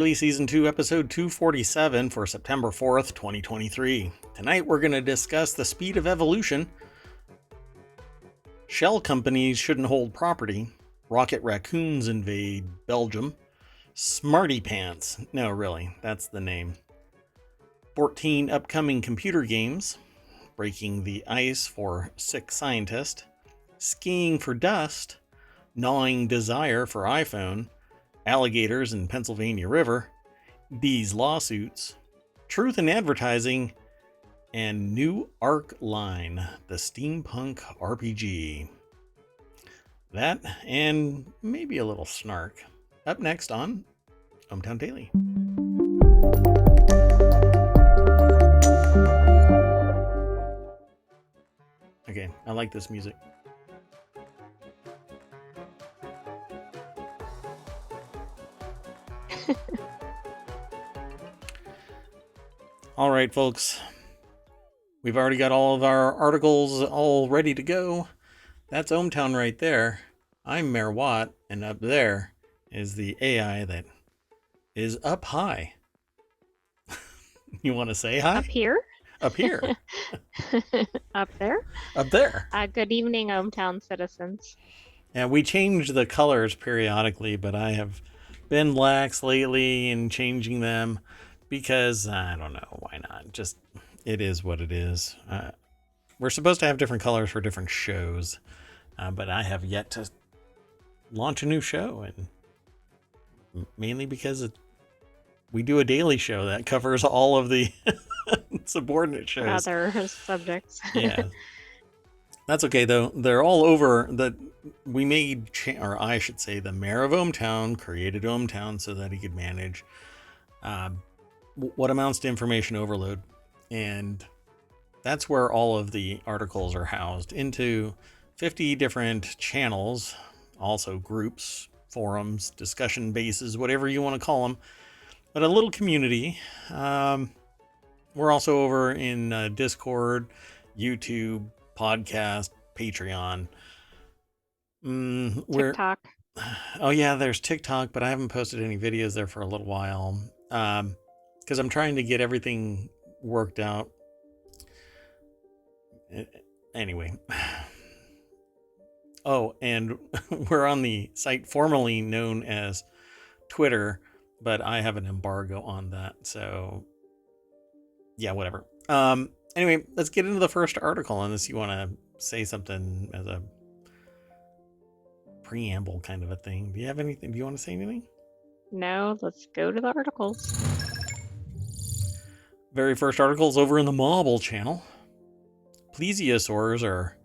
Season 2, Episode 247 for September 4th, 2023. Tonight we're going to discuss the speed of evolution, shell companies shouldn't hold property, rocket raccoons invade Belgium, Smarty Pants, no really, that's the name, 14 upcoming computer games, breaking the ice for sick scientist, skiing for dust, Gnawing Desire for iPhone, Alligators in Pennsylvania River, Deez Lawsuits, Truth in Advertising, and new Arc Line, the Steampunk RPG. That and maybe a little snark. Up next on ohmTown Daily. Okay, I like this music. All right, folks. We've already got all of our articles all ready to go. That's ohmTown right there. I'm Mayor Watt, and up there is the AI that is up high. You want to say hi? Up here? Up here. Up there? Up there. Good evening, ohmTown citizens. And we change the colors periodically, but I have been lax lately in changing them because I don't know, why not? Just, it is what it is. We're supposed to have different colors for different shows, but I have yet to launch a new show, and mainly because we do a daily show that covers all of the subordinate shows. Other subjects. Yeah. That's okay, though. They're all over. We made, or I should say, the mayor of ohmTown created ohmTown so that he could manage what amounts to information overload. And that's where all of the articles are housed into 50 different channels, also groups, forums, discussion bases, whatever you want to call them. But a little community. We're also over in Discord, YouTube, podcast, Patreon. TikTok. Oh yeah, there's TikTok, but I haven't posted any videos there for a little while. Because I'm trying to get everything worked out. Anyway. Oh, and we're on the site formerly known as Twitter, but I have an embargo on that, so yeah, whatever. Anyway, let's get into the first article, unless you want to say something as a preamble kind of a thing. Do you have anything? Do you want to say anything? No, let's go to the articles. Very first article is over in the Mobile channel. Plesiosaurs are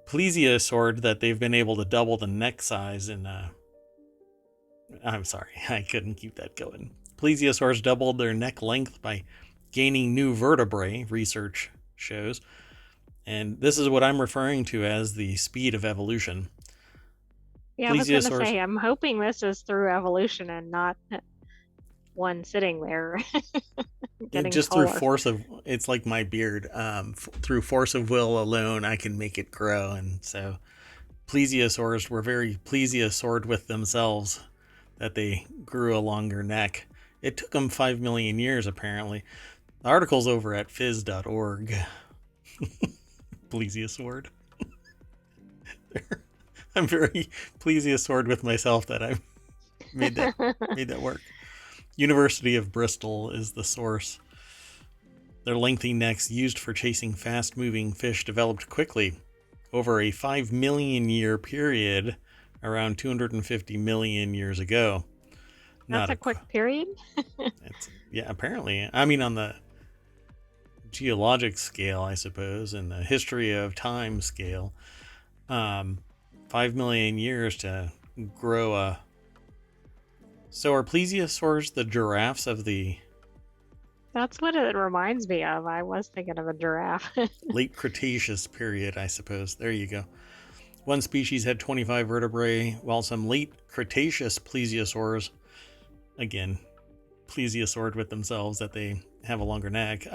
plesiosaur that they've been able to double the neck size in I'm sorry, I couldn't keep that going. Plesiosaurs doubled their neck length by gaining new vertebrae, research shows. And this is what I'm referring to as the speed of evolution. Yeah, I was going to say, I'm hoping this is through evolution and not one sitting there getting just taller. Through force of, it's like my beard. Through force of will alone, I can make it grow. And so plesiosaurs were very plesiosaured with themselves that they grew a longer neck. It took them 5 million years, apparently. The article's over at phys.org. Plesiosaured. I'm very plesiosaured with myself that I made that work. University of Bristol is the source. Their lengthy necks used for chasing fast-moving fish developed quickly over a 5 million year period around 250 million years ago. That's a quick period? Yeah, apparently. I mean, on the geologic scale, I suppose, and the history of time scale, 5 million years to grow a... So are plesiosaurs the giraffes of the... That's what it reminds me of. I was thinking of a giraffe. late Cretaceous period, I suppose. There you go. One species had 25 vertebrae, while some late Cretaceous plesiosaurs, again, plesiosaured with themselves that they have a longer neck,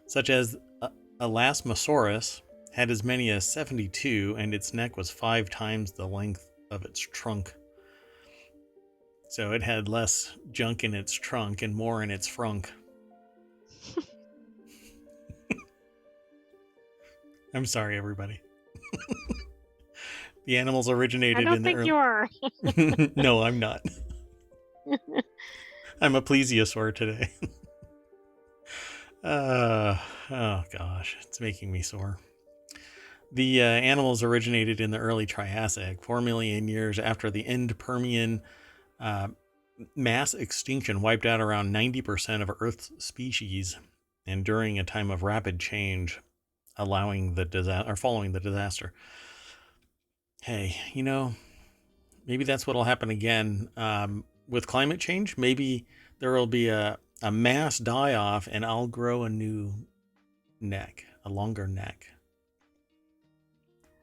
such as Elasmosaurus, had as many as 72, and its neck was 5 times the length of its trunk. So it had less junk in its trunk and more in its frunk. I'm sorry, everybody. The animals originated I don't in the think early... you are. No, I'm not. I'm a plesiosaur today. Oh gosh, it's making me sore. The animals originated in the early Triassic, 4 million years after the end Permian mass extinction wiped out around 90% of Earth's species, and during a time of rapid change, following the disaster. Hey, maybe that's what'll happen again with climate change. Maybe there will be a mass die-off, and I'll grow a new neck, a longer neck.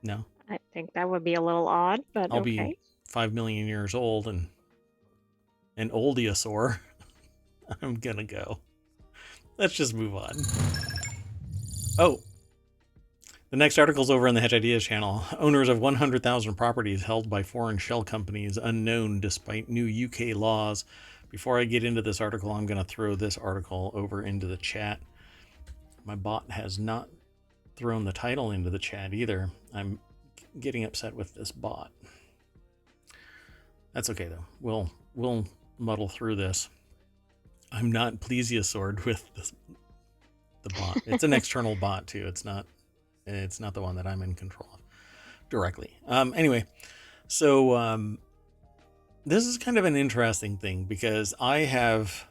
No? I think that would be a little odd, but I'll okay. be 5 million years old and an oldiosaur. I'm gonna go. Let's just move on. Oh, the next article's over on the Hedge Ideas channel. Owners of 100,000 properties held by foreign shell companies unknown despite new UK laws. Before I get into this article, I'm going to throw this article over into the chat. My bot has not thrown the title into the chat either. I'm getting upset with this bot. That's okay though. We'll muddle through this. I'm not plesiosaur with the bot. It's an external bot too. It's not the one that I'm in control of directly. Anyway, so this is kind of an interesting thing because I have,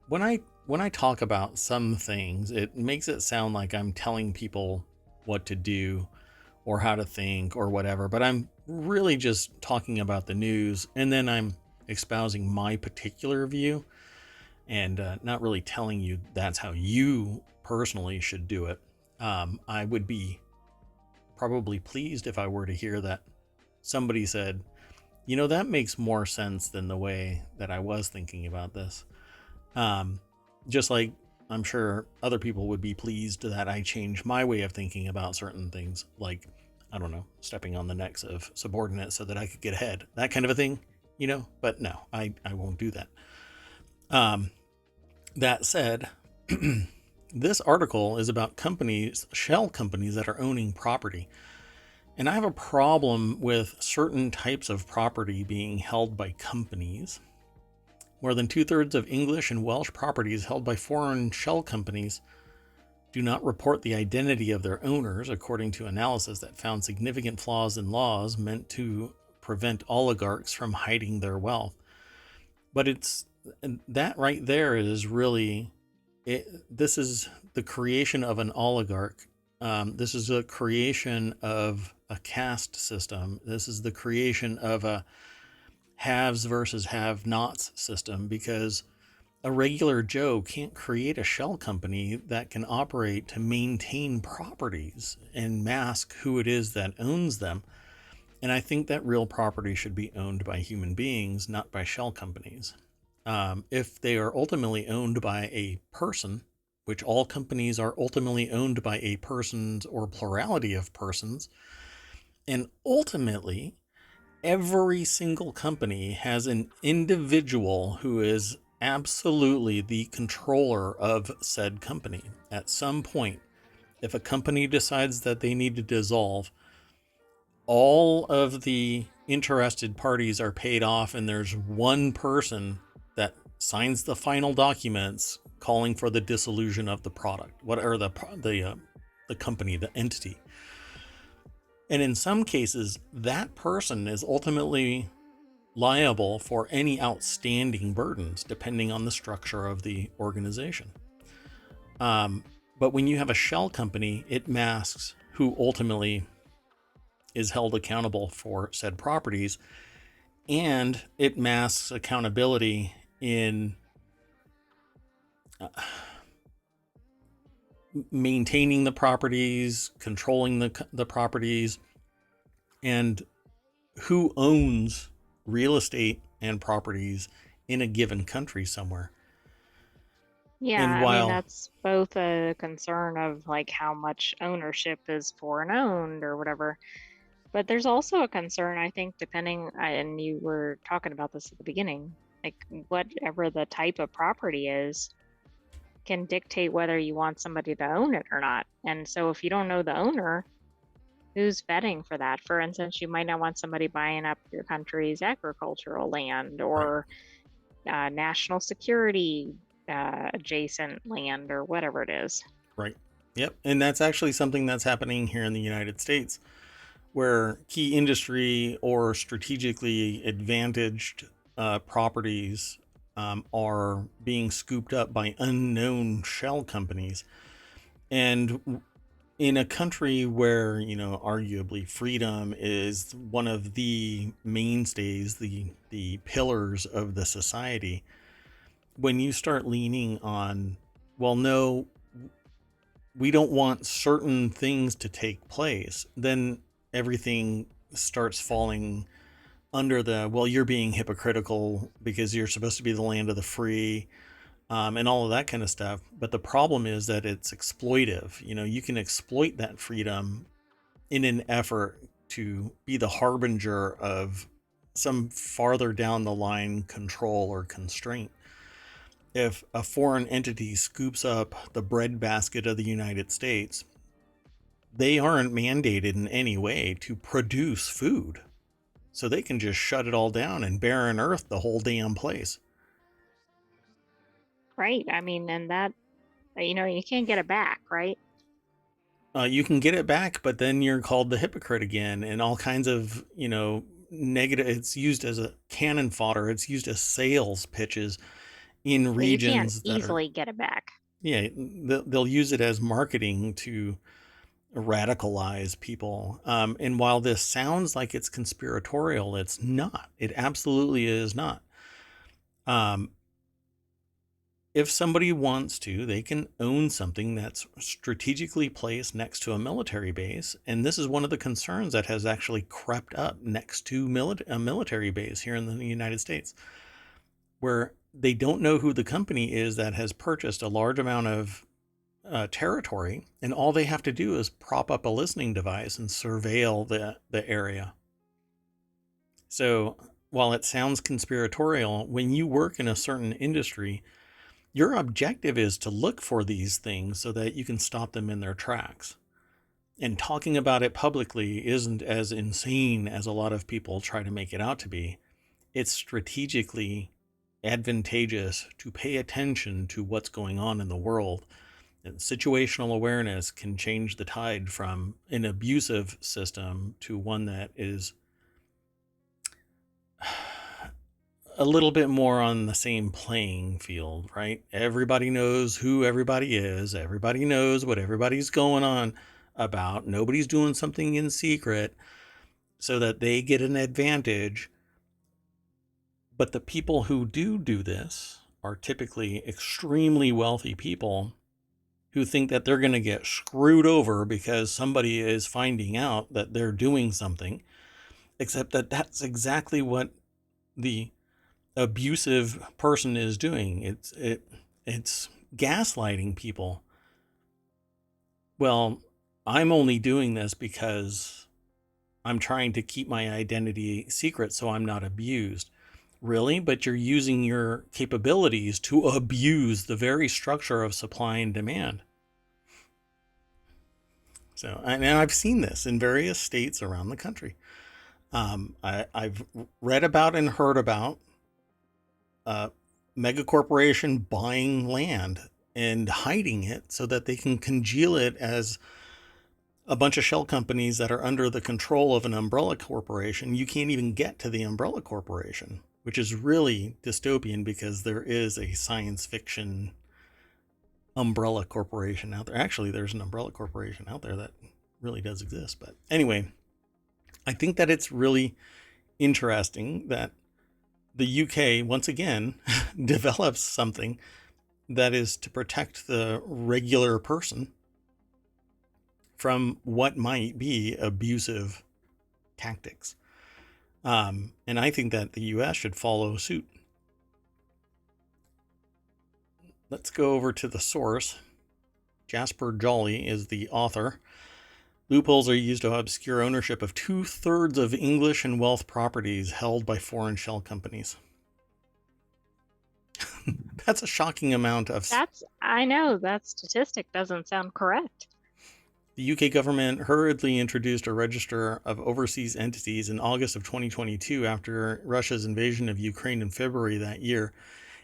when I talk about some things, it makes it sound like I'm telling people what to do or how to think or whatever, but I'm really just talking about the news, and then I'm espousing my particular view and not really telling you that's how you personally should do it. I would be probably pleased if I were to hear that somebody said, that makes more sense than the way that I was thinking about this. Just like I'm sure other people would be pleased that I change my way of thinking about certain things, like, I don't know, stepping on the necks of subordinates so that I could get ahead, that kind of a thing, but no, I won't do that. That said, this article is about shell companies that are owning property. And I have a problem with certain types of property being held by companies. More than 2/3 of English and Welsh properties held by foreign shell companies do not report the identity of their owners, according to analysis that found significant flaws in laws meant to prevent oligarchs from hiding their wealth. But that right there is really... this is the creation of an oligarch. This is a creation of a caste system. This is the creation of a haves versus have-nots system, because a regular Joe can't create a shell company that can operate to maintain properties and mask who it is that owns them. And I think that real property should be owned by human beings, not by shell companies. If they are ultimately owned by a person, which all companies are ultimately owned by a person or plurality of persons, and ultimately every single company has an individual who is absolutely the controller of said company. At some point, if a company decides that they need to dissolve, all of the interested parties are paid off, and there's one person that signs the final documents calling for the dissolution of the product, the company, the entity. And in some cases, that person is ultimately liable for any outstanding burdens, depending on the structure of the organization. But when you have a shell company, it masks who ultimately is held accountable for said properties, and it masks accountability in maintaining the properties, controlling the properties, and who owns real estate and properties in a given country somewhere. Yeah, And I mean, that's both a concern of like how much ownership is foreign owned or whatever. But there's also a concern, I think, depending, and you were talking about this at the beginning, like whatever the type of property is can dictate whether you want somebody to own it or not. And so if you don't know the owner, who's vetting for that? For instance, you might not want somebody buying up your country's agricultural land Right. or national security adjacent land or whatever it is. Right. Yep. And that's actually something that's happening here in the United States, where key industry or strategically advantaged properties are being scooped up by unknown shell companies. And in a country where, arguably freedom is one of the mainstays, the pillars of the society, when you start leaning on, well, no, we don't want certain things to take place, then everything starts falling under the, well, you're being hypocritical because you're supposed to be the land of the free, and all of that kind of stuff. But the problem is that it's exploitive. You can exploit that freedom in an effort to be the harbinger of some farther down the line control or constraint. If a foreign entity scoops up the breadbasket of the United States, they aren't mandated in any way to produce food. So they can just shut it all down and barren earth the whole damn place. Right. I mean, and that, you can't get it back, right? You can get it back, but then you're called the hypocrite again, and all kinds of, negative. It's used as a cannon fodder. It's used as sales pitches in But you can't regions that are, easily get it back. yeah, they'll use it as marketing to radicalize people. And while this sounds like it's conspiratorial, it's not. It absolutely is not. Um, if somebody wants to, they can own something that's strategically placed next to a military base. And this is one of the concerns that has actually crept up next to a military base here in the United States, where they don't know who the company is that has purchased a large amount of territory, and all they have to do is prop up a listening device and surveil the area. So while it sounds conspiratorial, when you work in a certain industry, your objective is to look for these things so that you can stop them in their tracks. And talking about it publicly isn't as insane as a lot of people try to make it out to be. It's strategically advantageous to pay attention to what's going on in the world. And situational awareness can change the tide from an abusive system to one that is a little bit more on the same playing field, right? Everybody knows who everybody is. Everybody knows what everybody's going on about. Nobody's doing something in secret so that they get an advantage. But the people who do this are typically extremely wealthy people who think that they're going to get screwed over because somebody is finding out that they're doing something, except that that's exactly what the abusive person is doing. It's gaslighting people. Well, I'm only doing this because I'm trying to keep my identity secret so I'm not abused. Really? But you're using your capabilities to abuse the very structure of supply and demand. So, and I've seen this in various states around the country. I've read about and heard about mega corporation buying land and hiding it so that they can congeal it as a bunch of shell companies that are under the control of an umbrella corporation. You can't even get to the umbrella corporation, which is really dystopian because there is a science fiction umbrella corporation out there. Actually, there's an umbrella corporation out there that really does exist. But anyway, I think that it's really interesting that the UK, once again, develops something that is to protect the regular person from what might be abusive tactics. And I think that the US should follow suit. Let's go over to the source. Jasper Jolly is the author. Loopholes are used to obscure ownership of 2/3 of English and wealth properties held by foreign shell companies. That's a shocking amount of. I know that statistic doesn't sound correct. The UK government hurriedly introduced a register of overseas entities in August of 2022 after Russia's invasion of Ukraine in February that year,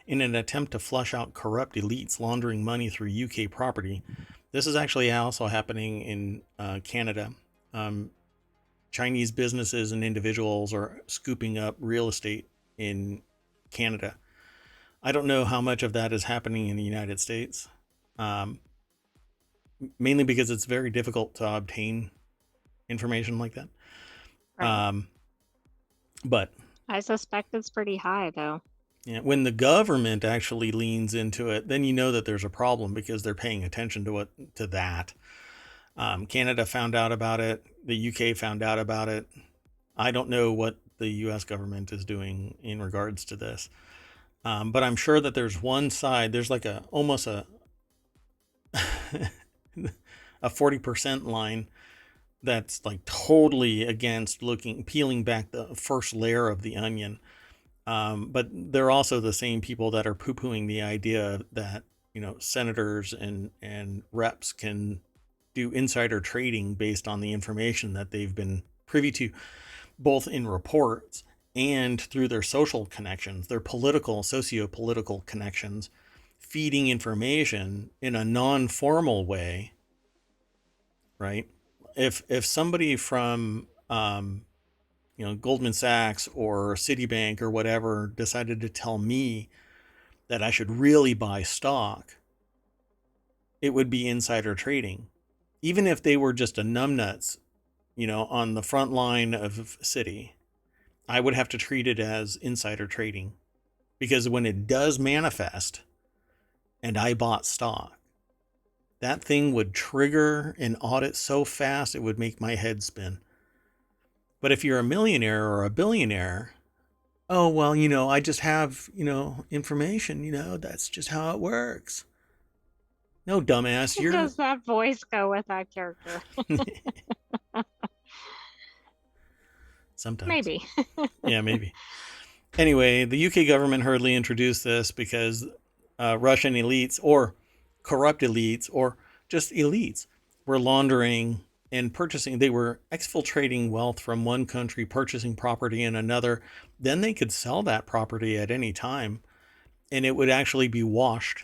in an attempt to flush out corrupt elites laundering money through UK property. This is actually also happening in Canada. Chinese businesses and individuals are scooping up real estate in Canada. I don't know how much of that is happening in the United States, mainly because it's very difficult to obtain information like that. Right. But I suspect it's pretty high, though. yeah, when the government actually leans into it, then you know that there's a problem because they're paying attention to that. Canada found out about it. The UK found out about it. I don't know what the U.S. government is doing in regards to this, but I'm sure that there's one side. There's like almost a 40% line that's like totally against peeling back the first layer of the onion. But they're also the same people that are poo-pooing the idea that, senators and reps can do insider trading based on the information that they've been privy to, both in reports and through their social connections, their socio-political connections, feeding information in a non-formal way, right? If somebody from Goldman Sachs or Citibank or whatever decided to tell me that I should really buy stock, it would be insider trading. Even if they were just a numbnuts, on the front line of Citi, I would have to treat it as insider trading. Because when it does manifest and I bought stock, that thing would trigger an audit so fast it would make my head spin. But if you're a millionaire or a billionaire, oh, well, I just have, information, that's just how it works. No, dumbass, Does that voice go with that character? Sometimes. Maybe. Yeah, maybe. Anyway, the UK government hurriedly introduced this because Russian elites or corrupt elites or just elites were laundering and purchasing. They were exfiltrating wealth from one country, purchasing property in another. Then they could sell that property at any time and it would actually be washed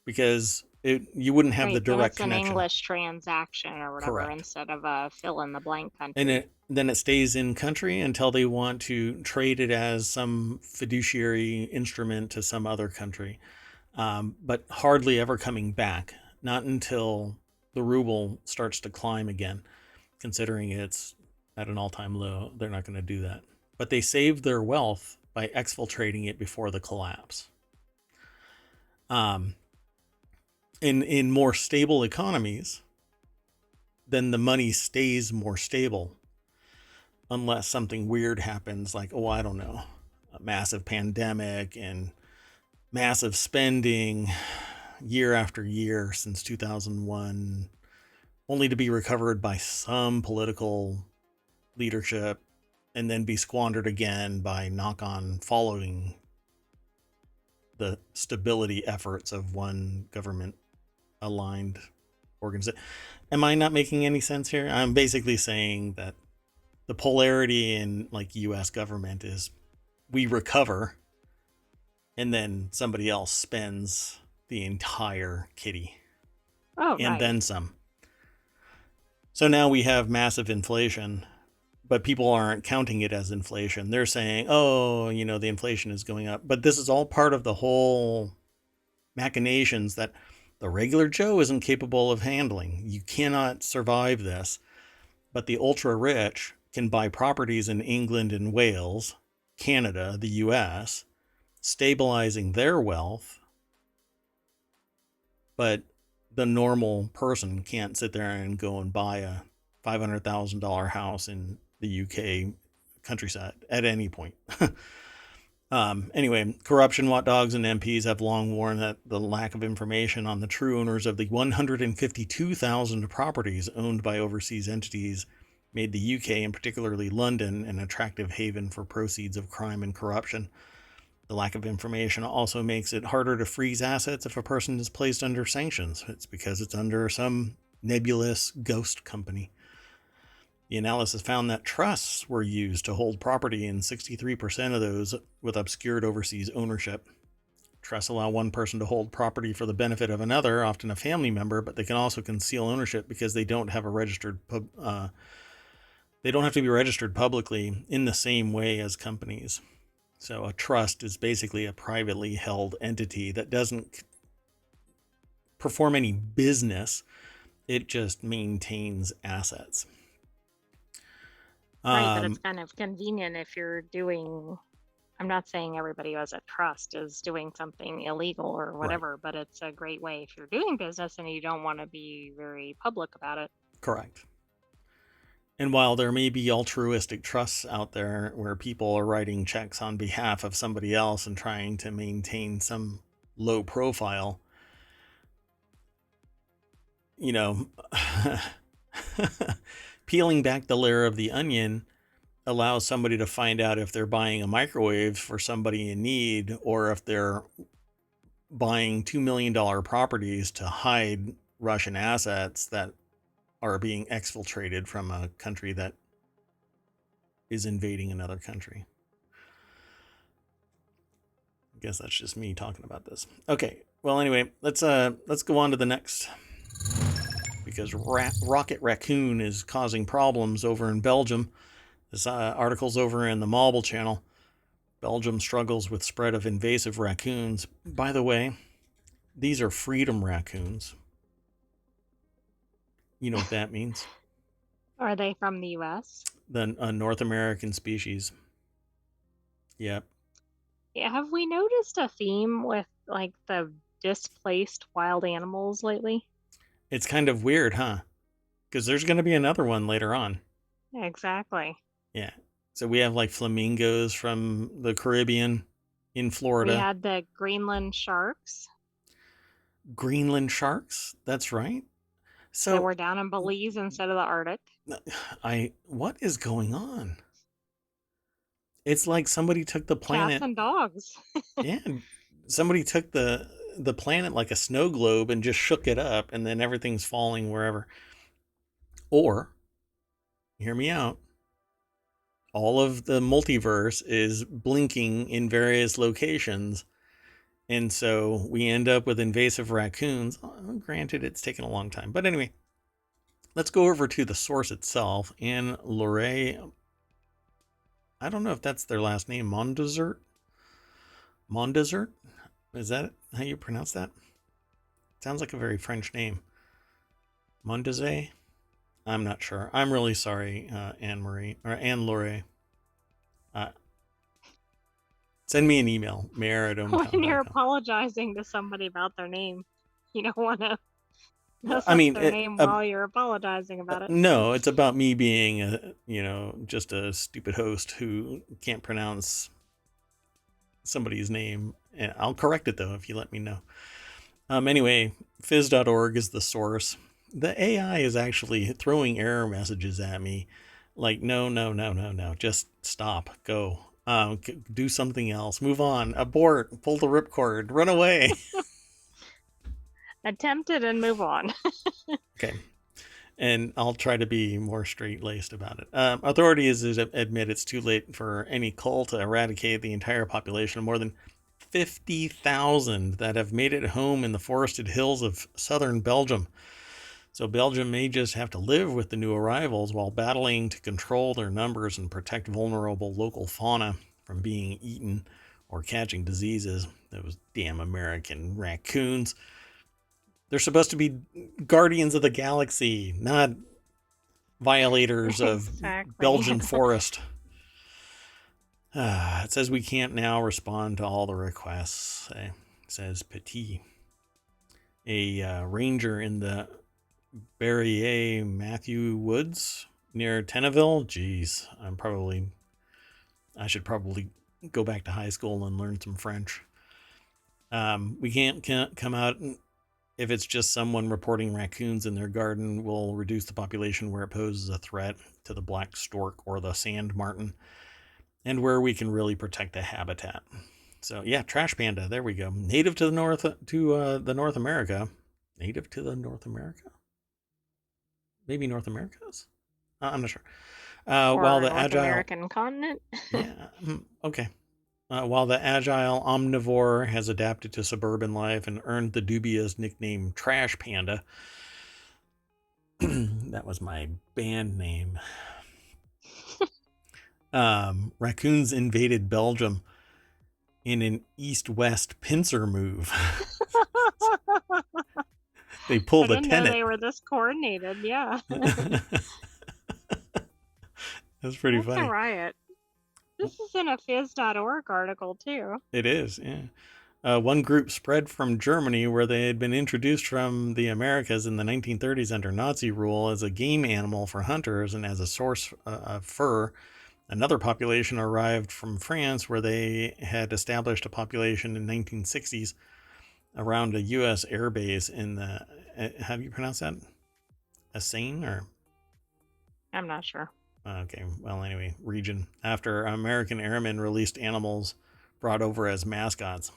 because you wouldn't have the direct then it's connection. An English transaction or whatever. Correct. Instead of a fill in the blank country. And then it stays in country until they want to trade it as some fiduciary instrument to some other country, but hardly ever coming back. Not until the ruble starts to climb again. Considering it's at an all-time low, they're not going to do that. But they saved their wealth by exfiltrating it before the collapse. In more stable economies, then the money stays more stable. Unless something weird happens, like, I don't know, a massive pandemic and massive spending year after year since 2001, only to be recovered by some political leadership and then be squandered again by knock-on following the stability efforts of one government-aligned organization. Am I not making any sense here? I'm basically saying that the polarity in U.S. government is we recover and then somebody else spends the entire kitty. Oh, and then some. So now we have massive inflation, but people aren't counting it as inflation. They're saying, the inflation is going up. But this is all part of the whole machinations that the regular Joe isn't capable of handling. You cannot survive this. But the ultra rich can buy properties in England and Wales, Canada, the US, stabilizing their wealth. But the normal person can't sit there and go and buy a $500,000 house in the UK countryside at any point. Anyway, corruption watchdogs and MPs have long warned that the lack of information on the true owners of the 152,000 properties owned by overseas entities made the UK, and particularly London, an attractive haven for proceeds of crime and corruption. The lack of information also makes it harder to freeze assets if a person is placed under sanctions. It's because it's under some nebulous ghost company. The analysis found that trusts were used to hold property in 63% of those with obscured overseas ownership. Trusts allow one person to hold property for the benefit of another, often a family member, but they can also conceal ownership because they don't have to be registered publicly in the same way as companies. So a trust is basically a privately held entity that doesn't perform any business. It just maintains assets. Right, but it's kind of convenient if you're doing, I'm not saying everybody who has a trust is doing something illegal or whatever, Right. but it's a great way if you're doing business and you don't want to be very public about it. Correct. And while there may be altruistic trusts out there where people are writing checks on behalf of somebody else and trying to maintain some low profile, you know, peeling back the layer of the onion allows somebody to find out if they're buying a microwave for somebody in need or if they're buying $2 million properties to hide Russian assets that are being exfiltrated from a country that is invading another country. I guess that's just me talking about this. Okay, well, anyway, let's go on to the next, because Rocket Raccoon is causing problems over in Belgium. This article's over in the Marble channel. Belgium struggles with spread of invasive raccoons. By the way, these are freedom raccoons. You know what that means? Are they from the US? The North American species. Yep. Yeah, have we noticed a theme with like the displaced wild animals lately? It's kind of weird, huh? Because there's going to be another one later on. Exactly. Yeah. So we have like flamingos from the Caribbean in We Florida. had the Greenland sharks Greenland sharks. That's right. that So were down in Belize instead of the Arctic. what is going on? It's like somebody took the Cats planet. and dogs. Yeah. Somebody took the planet like a snow globe and just shook it up, and then everything's falling wherever. Or, hear me out, all of the multiverse is blinking in various locations, and so we end up with invasive raccoons. Granted, it's taken a long time, but anyway, let's go over to the source itself. And Lorraine, I don't know if that's their last name, Mondesert. Is that how you pronounce that? Sounds like a very French name. Mondesay. I'm not sure. I'm really sorry, Anne-Marie or Anne-Laure. Send me an email, mayor at When you're ohmTown.com. apologizing to somebody about their name, you don't want to mess I up mean, their name while you're apologizing about it. no, it's about me being just a stupid host who can't pronounce somebody's name. And I'll correct it though if you let me know. Anyway, phys.org is the source. The AI is actually throwing error messages at me, like no, just stop, go, do something else, move on, abort, pull the ripcord, run away. Attempt it and move on. Okay. And I'll try to be more straight-laced about it. Authorities admit it's too late for any cull to eradicate the entire population of more than 50,000 that have made it home in the forested hills of southern Belgium. So Belgium may just have to live with the new arrivals while battling to control their numbers and protect vulnerable local fauna from being eaten or catching diseases. Those damn American raccoons. They're supposed to be guardians of the galaxy, not violators of Exactly. Belgian forest. It says we can't now respond to all the requests, says Petit, a ranger in the Barrier Matthew Woods near Tenneville. Geez, I should probably go back to high school and learn some French. We can't come out if it's just someone reporting raccoons in their garden. Will reduce the population where it poses a threat to the black stork or the sand martin, and where we can really protect the habitat. So yeah, trash panda. There we go. Native to the North America. Native to the North America. Maybe North Americas. I'm not sure. While Or the North agile, American continent. yeah, okay. While the agile omnivore has adapted to suburban life and earned the dubious nickname Trash Panda. That was my band name. Raccoons invaded Belgium in an east-west pincer move. They pulled I a didn't know tenant. they were this coordinated. Yeah. That's pretty That's a funny. riot. This is in a phys.org article, too. It is, yeah. One group spread from Germany, where they had been introduced from the Americas in the 1930s under Nazi rule as a game animal for hunters and as a source of fur. Another population arrived from France, where they had established a population in the 1960s around a U.S. airbase in the, how do you pronounce that? Assain or? I'm not sure. Okay, well, anyway, region. After American airmen released animals brought over as mascots.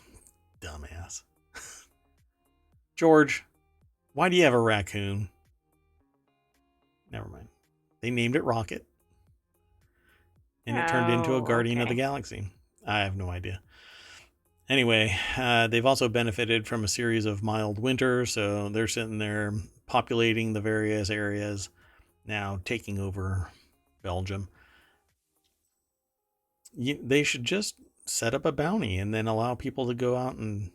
Dumbass. George, why do you have a raccoon? Never mind. They named it Rocket. And it turned into a Guardian of the Galaxy. I have no idea. Anyway, they've also benefited from a series of mild winters, so they're sitting there populating the various areas, now taking over Belgium. They should just set up a bounty and then allow people to go out and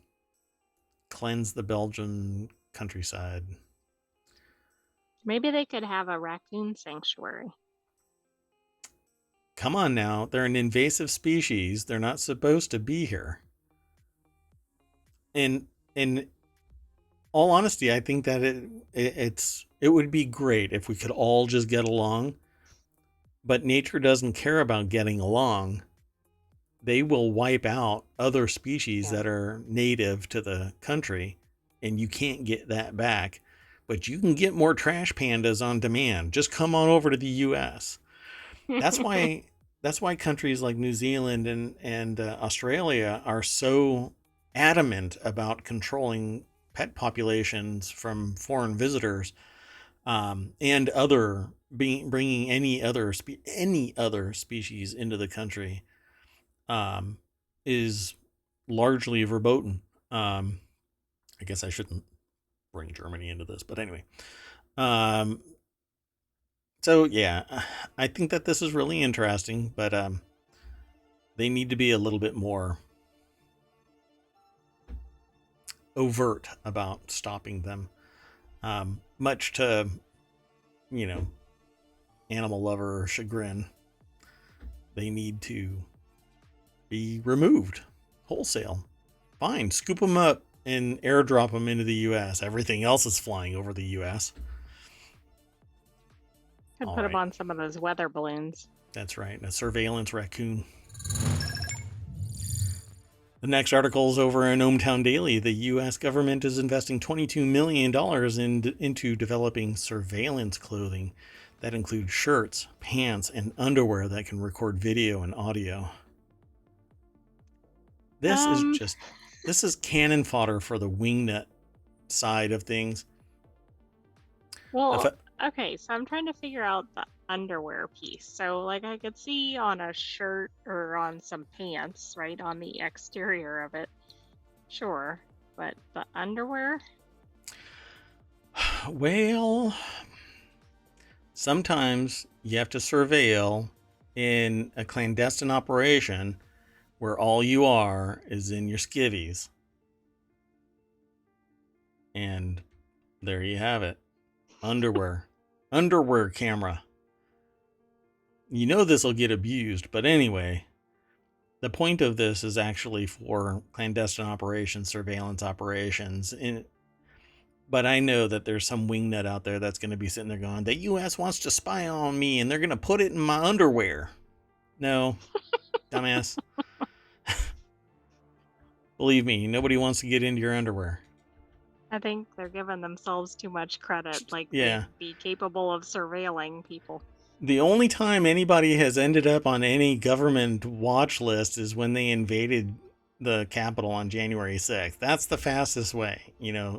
cleanse the Belgian countryside. Maybe they could have a raccoon sanctuary. Come on now, they're an invasive species. They're not supposed to be here. And in all honesty, I think that it would be great if we could all just get along. But nature doesn't care about getting along. They will wipe out other species that are native to the country, and you can't get that back. But you can get more trash pandas on demand. Just come on over to the U.S. That's why countries like New Zealand and Australia are so adamant about controlling pet populations from foreign visitors, and bringing any other species into the country, is largely verboten. I guess I shouldn't bring Germany into this, but anyway. So yeah, I think that this is really interesting, but they need to be a little bit more overt about stopping them. Much to, animal lover chagrin, they need to be removed wholesale. Fine, scoop them up and airdrop them into the U.S. Everything else is flying over the U.S. Could put them on some of those weather balloons. That's right, a surveillance raccoon. The next article is over in ohmTown Daily. The U.S. government is investing $22 million into developing surveillance clothing that includes shirts, pants, and underwear that can record video and audio. This is cannon fodder for the wingnut side of things. Well, okay, so I'm trying to figure out the underwear piece. So, like, I could see on a shirt or on some pants, right, on the exterior of it. Sure, but the underwear? Well, sometimes you have to surveil in a clandestine operation where all you are is in your skivvies. And there you have it. Underwear. Underwear camera. You know this will get abused, but anyway, the point of this is actually for clandestine operations, surveillance operations. But I know that there's some wingnut out there that's going to be sitting there going, the U.S. wants to spy on me and they're going to put it in my underwear. No, dumbass. Believe me, nobody wants to get into your underwear. I think they're giving themselves too much credit, like Yeah. they'd be capable of surveilling people. The only time anybody has ended up on any government watch list is when they invaded the Capitol on January 6th. That's the fastest way.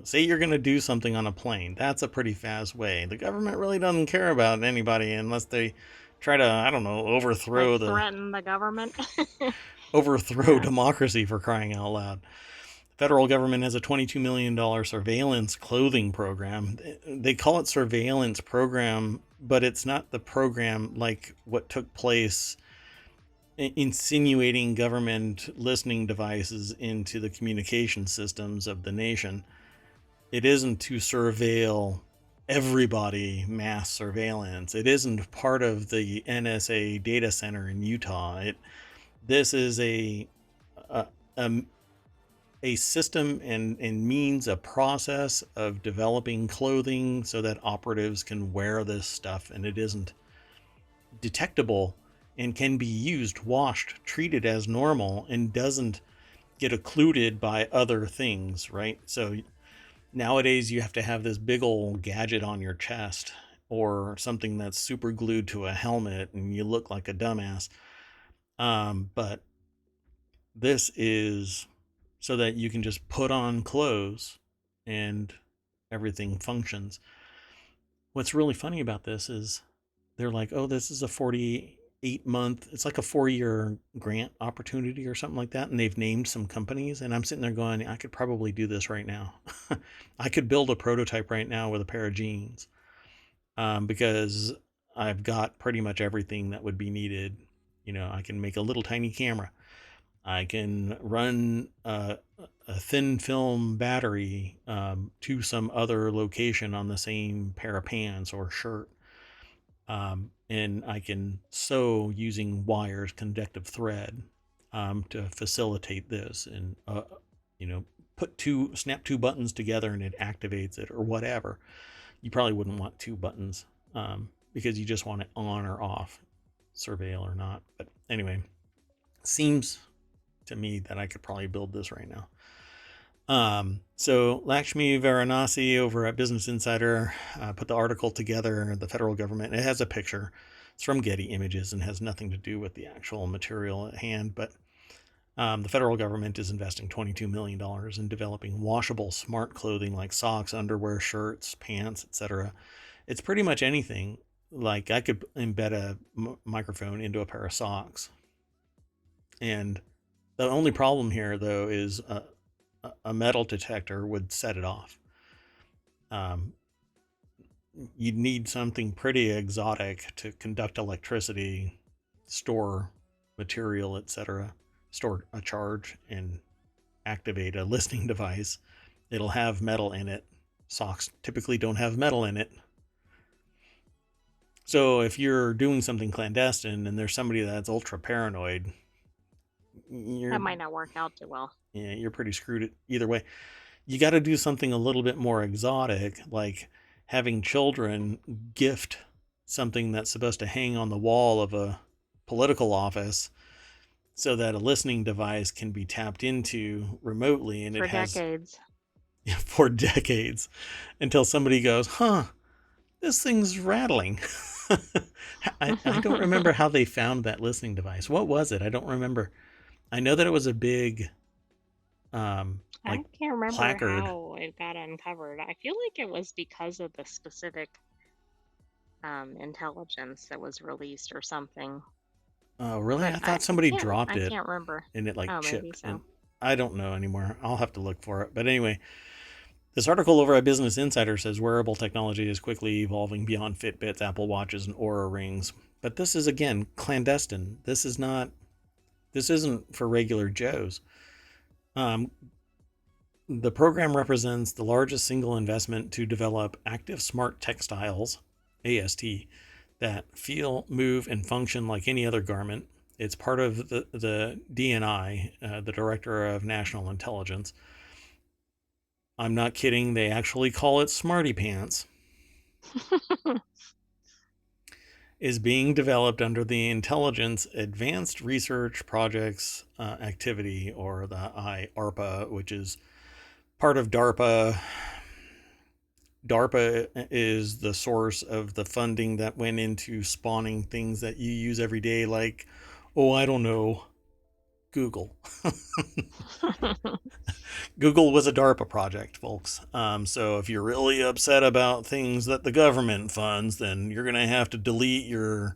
Say you're going to do something on a plane. That's a pretty fast way. The government really doesn't care about anybody unless they try to, I don't know, Like threaten the government. overthrow Yeah. democracy, for crying out loud. The federal government has a $22 million surveillance clothing program. They call it surveillance program, but it's not the program like what took place insinuating government listening devices into the communication systems of the nation. It isn't to surveil everybody, mass surveillance. It isn't part of the NSA data center in Utah. This is a, a system and means, a process of developing clothing so that operatives can wear this stuff and it isn't detectable and can be used, washed, treated as normal, and doesn't get occluded by other things, right? So nowadays you have to have this big old gadget on your chest or something that's super glued to a helmet and you look like a dumbass. But this is so that you can just put on clothes and everything functions. What's really funny about this is they're like, oh, this is a 48-month, it's like a 4-year grant opportunity or something like that. And they've named some companies. And I'm sitting there going, I could probably do this right now. I could build a prototype right now with a pair of jeans because I've got pretty much everything that would be needed. I can make a little tiny camera. I can run a thin film battery to some other location on the same pair of pants or shirt. And I can sew using wires, conductive thread, to facilitate this, and snap two buttons together and it activates it or whatever. You probably wouldn't want two buttons because you just want it on or off, surveil or not. But anyway, seems to me that I could probably build this right now. So Lakshmi Varanasi over at Business Insider put the article together. The federal government, it has a picture. It's from Getty Images and has nothing to do with the actual material at hand. But the federal government is investing $22 million in developing washable smart clothing like socks, underwear, shirts, pants, etc. It's pretty much anything. Like I could embed a microphone into a pair of socks. And the only problem here, though, is a metal detector would set it off. You'd need something pretty exotic to conduct electricity, store material, etc., store a charge, and activate a listening device. It'll have metal in it. Socks typically don't have metal in it. So if you're doing something clandestine and there's somebody that's ultra paranoid, That might not work out too well. Yeah, you're pretty screwed either way. You got to do something a little bit more exotic, like having children gift something that's supposed to hang on the wall of a political office so that a listening device can be tapped into remotely. And For it has decades. for decades until somebody goes, huh, this thing's rattling. I don't remember how they found that listening device. What was it? I don't remember. I know that it was a big I can't remember placard. how it got uncovered. I feel like it was because of the specific intelligence that was released or something. Oh, really? But I thought somebody dropped I it can't remember. and it like Oh, maybe chipped. And so. I don't know anymore. I'll have to look for it. But anyway, this article over at Business Insider says wearable technology is quickly evolving beyond Fitbits, Apple Watches, and Aura rings. But this is again clandestine. This isn't for regular Joes. The program represents the largest single investment to develop active smart textiles, AST, that feel, move, and function like any other garment. It's part of the DNI, the Director of National Intelligence. I'm not kidding. They actually call it Smarty Pants. is being developed under the Intelligence Advanced Research Projects Activity, or the IARPA, which is part of DARPA. DARPA is the source of the funding that went into spawning things that you use every day, like, oh, I don't know, Google. Google was a DARPA project, folks. So if you're really upset about things that the government funds, then you're going to have to delete your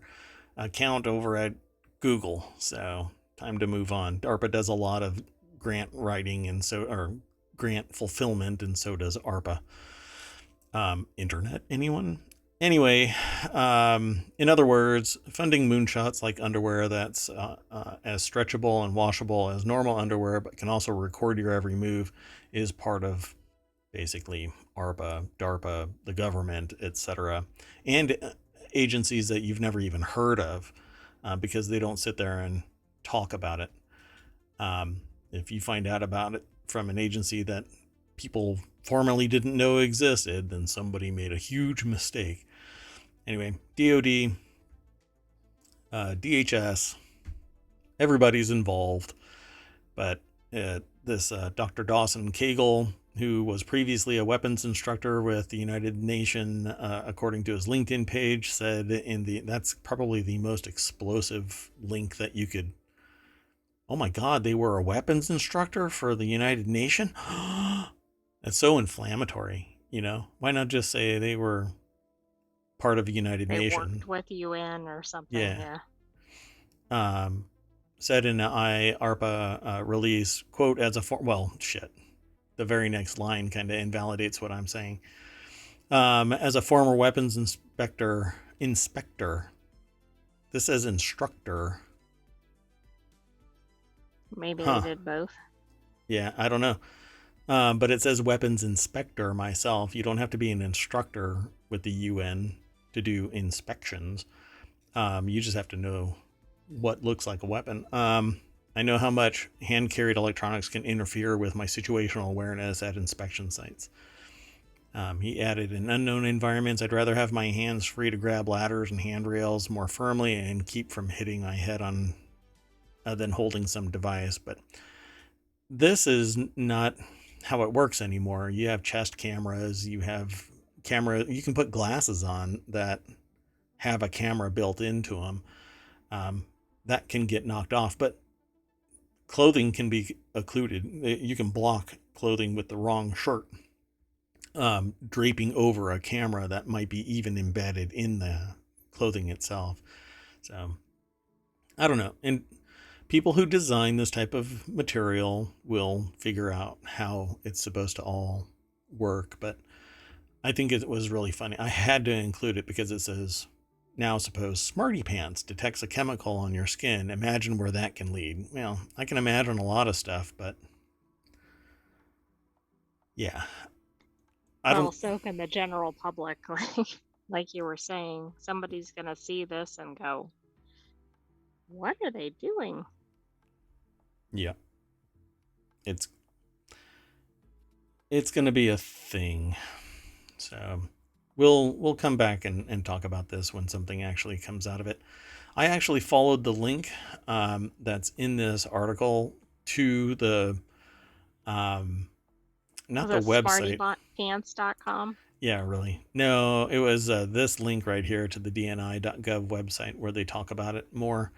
account over at Google. So time to move on. DARPA does a lot of grant writing or grant fulfillment, and so does ARPA. Internet, anyone? Anyway, in other words, funding moonshots like underwear that's as stretchable and washable as normal underwear, but can also record your every move, is part of basically ARPA, DARPA, the government, etc., and agencies that you've never even heard of, because they don't sit there and talk about it. If you find out about it from an agency that people formerly didn't know existed, then somebody made a huge mistake. Anyway, DOD, DHS, everybody's involved. But this Dr. Dawson Cagle, who was previously a weapons instructor with the United Nations, according to his LinkedIn page, said that's probably the most explosive link that you could. Oh my God, they were a weapons instructor for the United Nations? That's so inflammatory, Why not just say they were part of the United Nations? Worked with UN or something, yeah. Said in an IARPA release, quote, the very next line kind of invalidates what I'm saying. As a former weapons inspector, this says instructor. Maybe they did both. Yeah, I don't know. But it says weapons inspector myself. You don't have to be an instructor with the UN to do inspections. You just have to know what looks like a weapon. I know how much hand-carried electronics can interfere with my situational awareness at inspection sites. He added, in unknown environments, I'd rather have my hands free to grab ladders and handrails more firmly and keep from hitting my head on than holding some device. But this is not how it works anymore. You have chest cameras, you can put glasses on that have a camera built into them. That can get knocked off, but clothing can be occluded. You can block clothing with the wrong shirt, draping over a camera that might be even embedded in the clothing itself. So I don't know. And people who design this type of material will figure out how it's supposed to all work. But I think it was really funny. I had to include it because it says, now suppose Smarty Pants detects a chemical on your skin. Imagine where that can lead. Well, I can imagine a lot of stuff, but yeah. So can the general public. Like you were saying, somebody's going to see this and go, what are they doing? Yeah. It's going to be a thing. So we'll come back and talk about this when something actually comes out of it. I actually followed the link that's in this article to the not the website. SmartyPants.com? Yeah, really. No, it was this link right here to the dni.gov website where they talk about it more.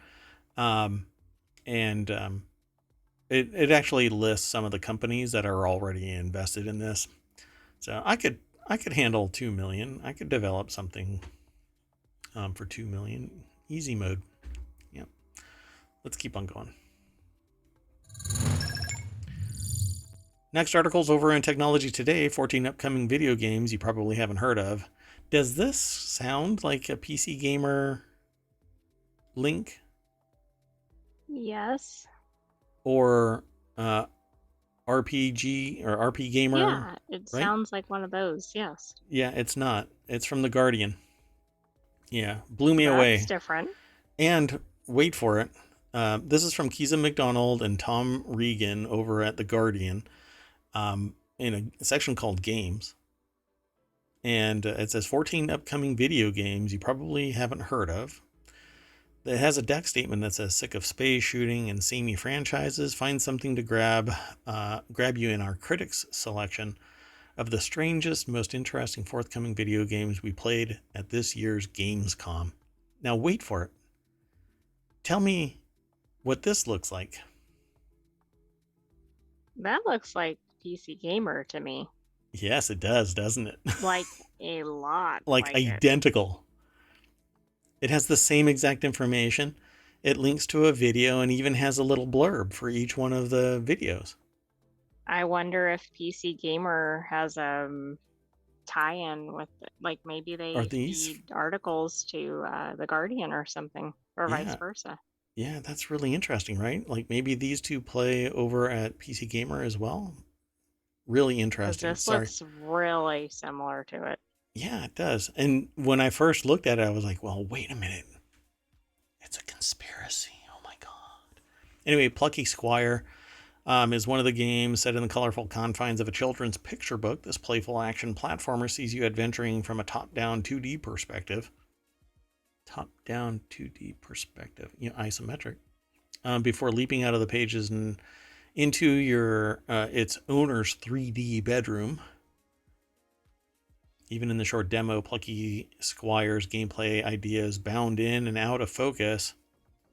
It actually lists some of the companies that are already invested in this. So I could handle 2 million. I could develop something for 2 million. Easy mode. Yep. Let's keep on going. Next article's over in Technology Today. 14 upcoming video games you probably haven't heard of. Does this sound like a PC Gamer link? Yes. Or RPG or RP Gamer? Yeah, it sounds like one of those, yes. Yeah, it's not. It's from The Guardian. Yeah, blew me away. That's different. And wait for it. This is from Keza McDonald and Tom Regan over at The Guardian, in a section called Games. And it says 14 upcoming video games you probably haven't heard of. It has a deck statement that says, sick of space shooting and samey franchises, find something to grab you in our critics selection of the strangest, most interesting forthcoming video games we played at this year's Gamescom. Now wait for it. Tell me what this looks like. That looks like PC Gamer to me. Yes, it does, doesn't it? Like a lot Like like it. identical. It has the same exact information. It links to a video and even has a little blurb for each one of the videos. I wonder if PC Gamer has tie-in with like maybe Are they these? feed articles to The Guardian or something, or vice Yeah. versa. Yeah, that's really interesting, right? Like maybe these two play over at PC Gamer as well. Really Because interesting. this Sorry. looks really similar to it. Yeah, it does. And when I first looked at it, I was like, well, wait a minute. It's a conspiracy. Oh my God. Anyway, Plucky Squire is one of the games set in the colorful confines of a children's picture book. This playful action platformer sees you adventuring from a top-down 2D perspective. Top-down 2D perspective, isometric. Before leaping out of the pages and into your its owner's 3D bedroom. Even in the short demo, Plucky Squire's gameplay ideas bound in and out of focus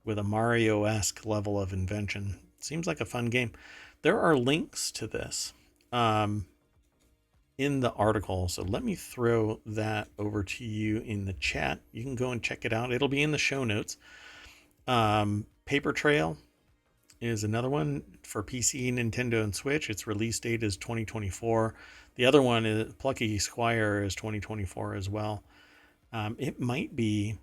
with a Mario-esque level of invention. Seems like a fun game. There are links to this in the article, so let me throw that over to you in the chat. You can go and check it out. It'll be in the show notes. Paper Trail is another one for PC, Nintendo, and Switch. Its release date is 2024. The other one is Plucky Squire is 2024 as well. It might be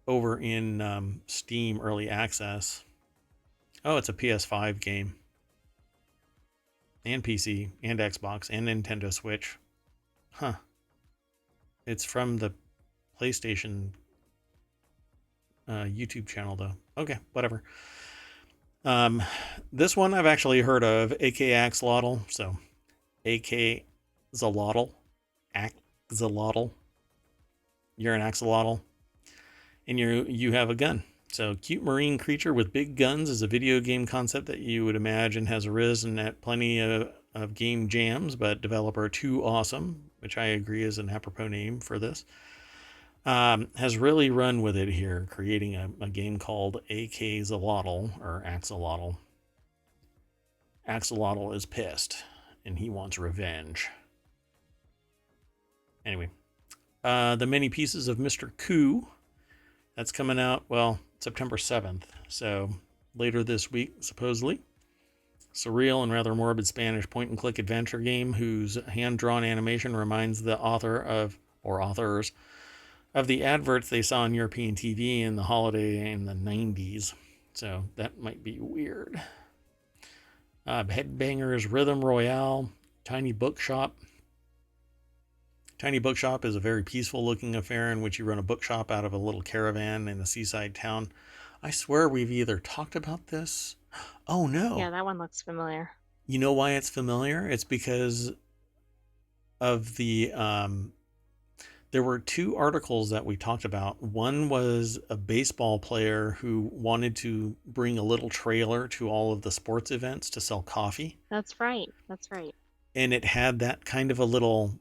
over in Steam Early Access. Oh, it's a PS5 game. And PC, and Xbox, and Nintendo Switch. Huh. It's from the PlayStation YouTube channel, though. Okay, whatever. This one I've actually heard of, AK Axolotl. So, AK Zalotl. Axolotl. You're an axolotl. And you have a gun. So, cute marine creature with big guns is a video game concept that you would imagine has arisen at plenty of game jams, but developer Too Awesome, which I agree is an apropos name for this, has really run with it here, creating a game called AK Zalotl, or Axolotl. Axolotl is pissed, and he wants revenge. Anyway, the many pieces of Mr. Coup, that's coming out, well, September 7th, so later this week, supposedly. Surreal and rather morbid Spanish point-and-click adventure game whose hand-drawn animation reminds the author of, or authors, of the adverts they saw on European TV in the holiday in the 90s. So that might be weird. Headbangers Rhythm Royale, Tiny Bookshop. Tiny Bookshop is a very peaceful looking affair in which you run a bookshop out of a little caravan in a seaside town. I swear we've either talked about this. Oh no. Yeah, that one looks familiar. You know why it's familiar? It's because of the there were two articles that we talked about. One was a baseball player who wanted to bring a little trailer to all of the sports events to sell coffee. That's right. That's right. And it had that kind of a little,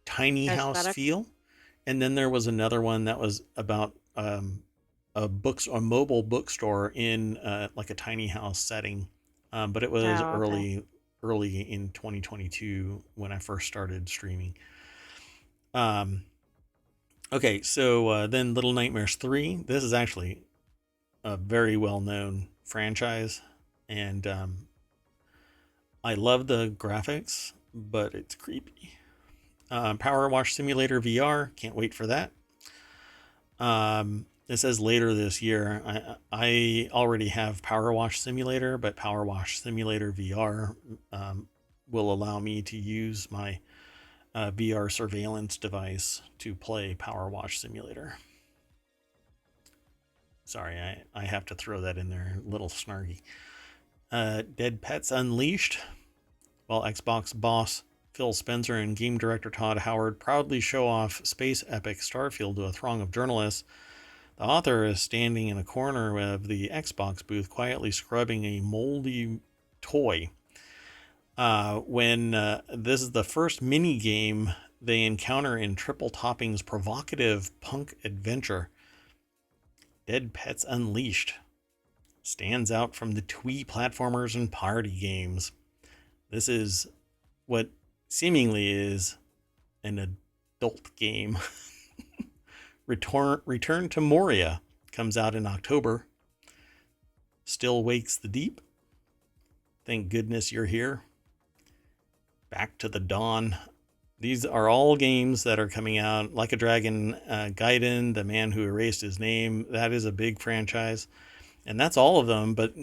tiny house Aesthetic. feel. And then there was another one that was about a mobile bookstore in like a tiny house setting. But it was okay. early in 2022 when I first started streaming. Okay, so then Little Nightmares 3. This is actually a very well-known franchise, and I love the graphics, but it's creepy. Power Wash Simulator VR. Can't wait for that. It says later this year. I already have Power Wash Simulator, but Power Wash Simulator VR will allow me to use my VR surveillance device to play Power Wash Simulator. Sorry, I have to throw that in there, a little snarky. Dead Pets Unleashed. Well, Xbox boss Phil Spencer and game director Todd Howard proudly show off space epic Starfield to a throng of journalists. The author is standing in a corner of the Xbox booth, quietly scrubbing a moldy toy. When this is the first mini game they encounter in Triple Topping's provocative punk adventure, Dead Pets Unleashed stands out from the twee platformers and party games. This is what seemingly is an adult game. Return to Moria comes out in October. Still Wakes the Deep. Thank goodness you're here. Back to the Dawn. These are all games that are coming out. Like a Dragon, Gaiden, The Man Who Erased His Name. That is a big franchise. And that's all of them. But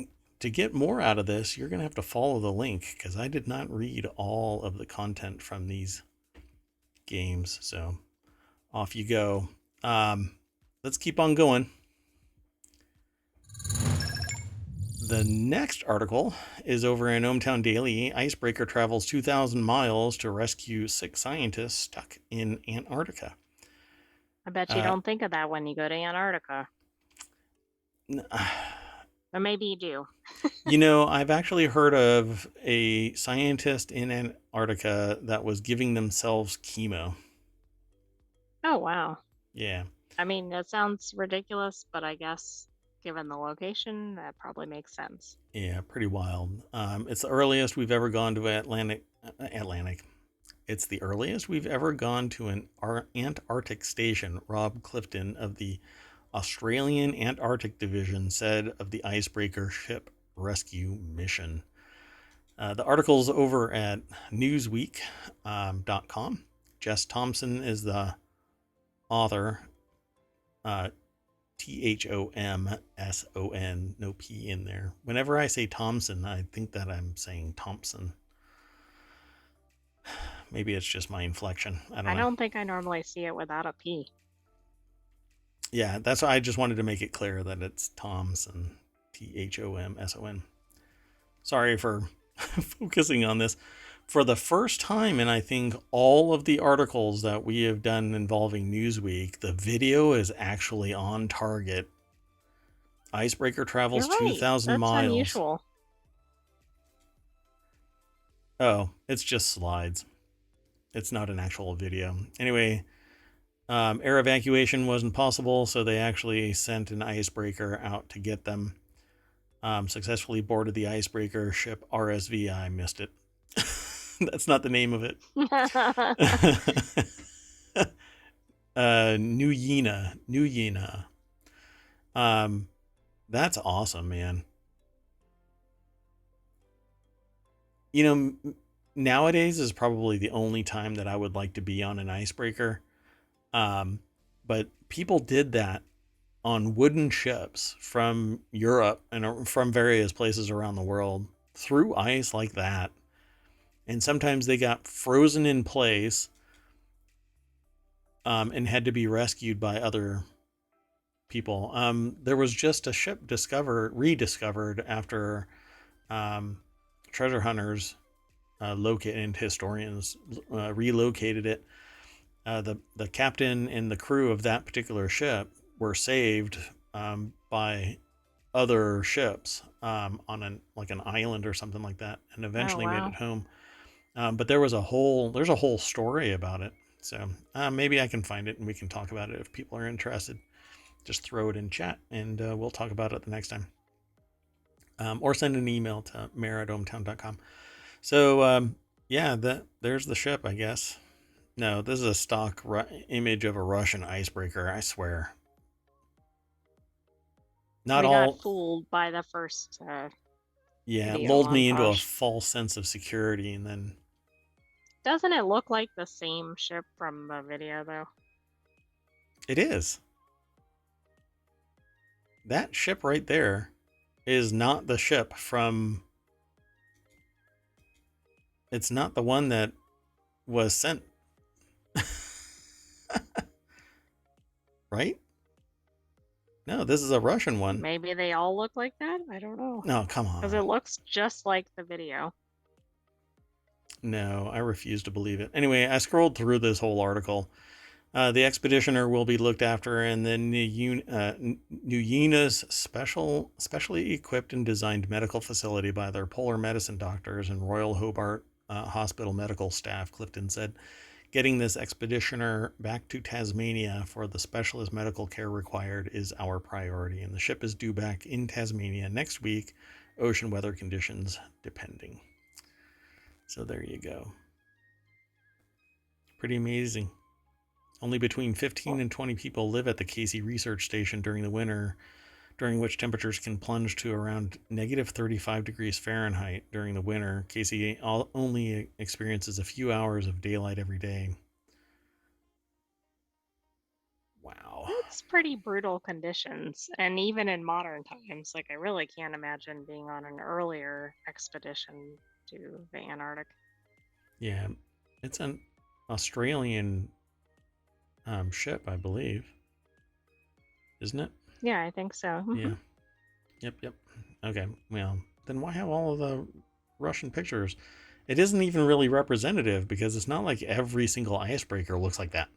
to get more out of this, you're going to have to follow the link, because I did not read all of the content from these games. So off you go. Let's keep on going. The next article is over in ohmTown Daily. Icebreaker travels 2,000 miles to rescue 6 scientists stuck in Antarctica. I bet you don't think of that when you go to Antarctica. Or maybe you do. You know, I've actually heard of a scientist in Antarctica that was giving themselves chemo. Oh, wow. Yeah. I mean, that sounds ridiculous, but I guess given the location, that probably makes sense. Yeah, pretty wild. It's the earliest we've ever gone to Atlantic. It's the earliest we've ever gone to an Antarctic station, Rob Clifton of the Australian Antarctic Division said of the icebreaker ship rescue mission. The article's over at newsweek.com. Jess Thompson is the author. Thomson, no P in there. Whenever I say Thompson, I think that I'm saying Thompson. Maybe it's just my inflection. I don't think I normally see it without a P. Yeah, that's why I just wanted to make it clear that it's Thompson. Thomson. Sorry for focusing on this. For the first time in, I think, all of the articles that we have done involving Newsweek, the video is actually on target. Icebreaker travels 2,000 miles. That's unusual. Oh, it's just slides. It's not an actual video. Anyway, air evacuation wasn't possible, so they actually sent an icebreaker out to get them. Successfully boarded the icebreaker ship RSV. I missed it. That's not the name of it. Nuyina. That's awesome, man. You know, nowadays is probably the only time that I would like to be on an icebreaker. But people did that on wooden ships from Europe and from various places around the world through ice like that. And sometimes they got frozen in place and had to be rescued by other people. There was just a ship rediscovered after treasure hunters and historians relocated it. The captain and the crew of that particular ship were saved by other ships on an island or something like that, and eventually made it home. But there's a whole story about it. So maybe I can find it and we can talk about it if people are interested. Just throw it in chat and we'll talk about it the next time. Or send an email to mayor@ohmtown.com. So there's the ship, I guess. No, this is a stock image of a Russian icebreaker, I swear. Not we all got fooled by the first lulled me into a false sense of security, and then... Doesn't it look like the same ship from the video, though? It is. That ship right there is not the ship from... It's not the one that was sent. Right? No, this is a Russian one. Maybe they all look like that? I don't know. No, come on. Because it looks just like the video. No, I refuse to believe it. Anyway, I scrolled through this whole article. The expeditioner will be looked after in the Nuyena's specially equipped and designed medical facility by their polar medicine doctors and Royal Hobart Hospital medical staff, Clifton said. Getting this expeditioner back to Tasmania for the specialist medical care required is our priority, and the ship is due back in Tasmania next week, ocean weather conditions depending. So there you go. Pretty amazing. Only between 15 and 20 people live at the Casey Research Station during the winter, during which temperatures can plunge to around negative 35 degrees Fahrenheit during the winter. Casey only experiences a few hours of daylight every day. Wow. That's pretty brutal conditions. And even in modern times, like I really can't imagine being on an earlier expedition to the Antarctic. Yeah, it's an Australian ship, I believe. Isn't it? Yeah, I think so. Yeah. Yep. Okay, well, then why have all of the Russian pictures? It isn't even really representative because it's not like every single icebreaker looks like that.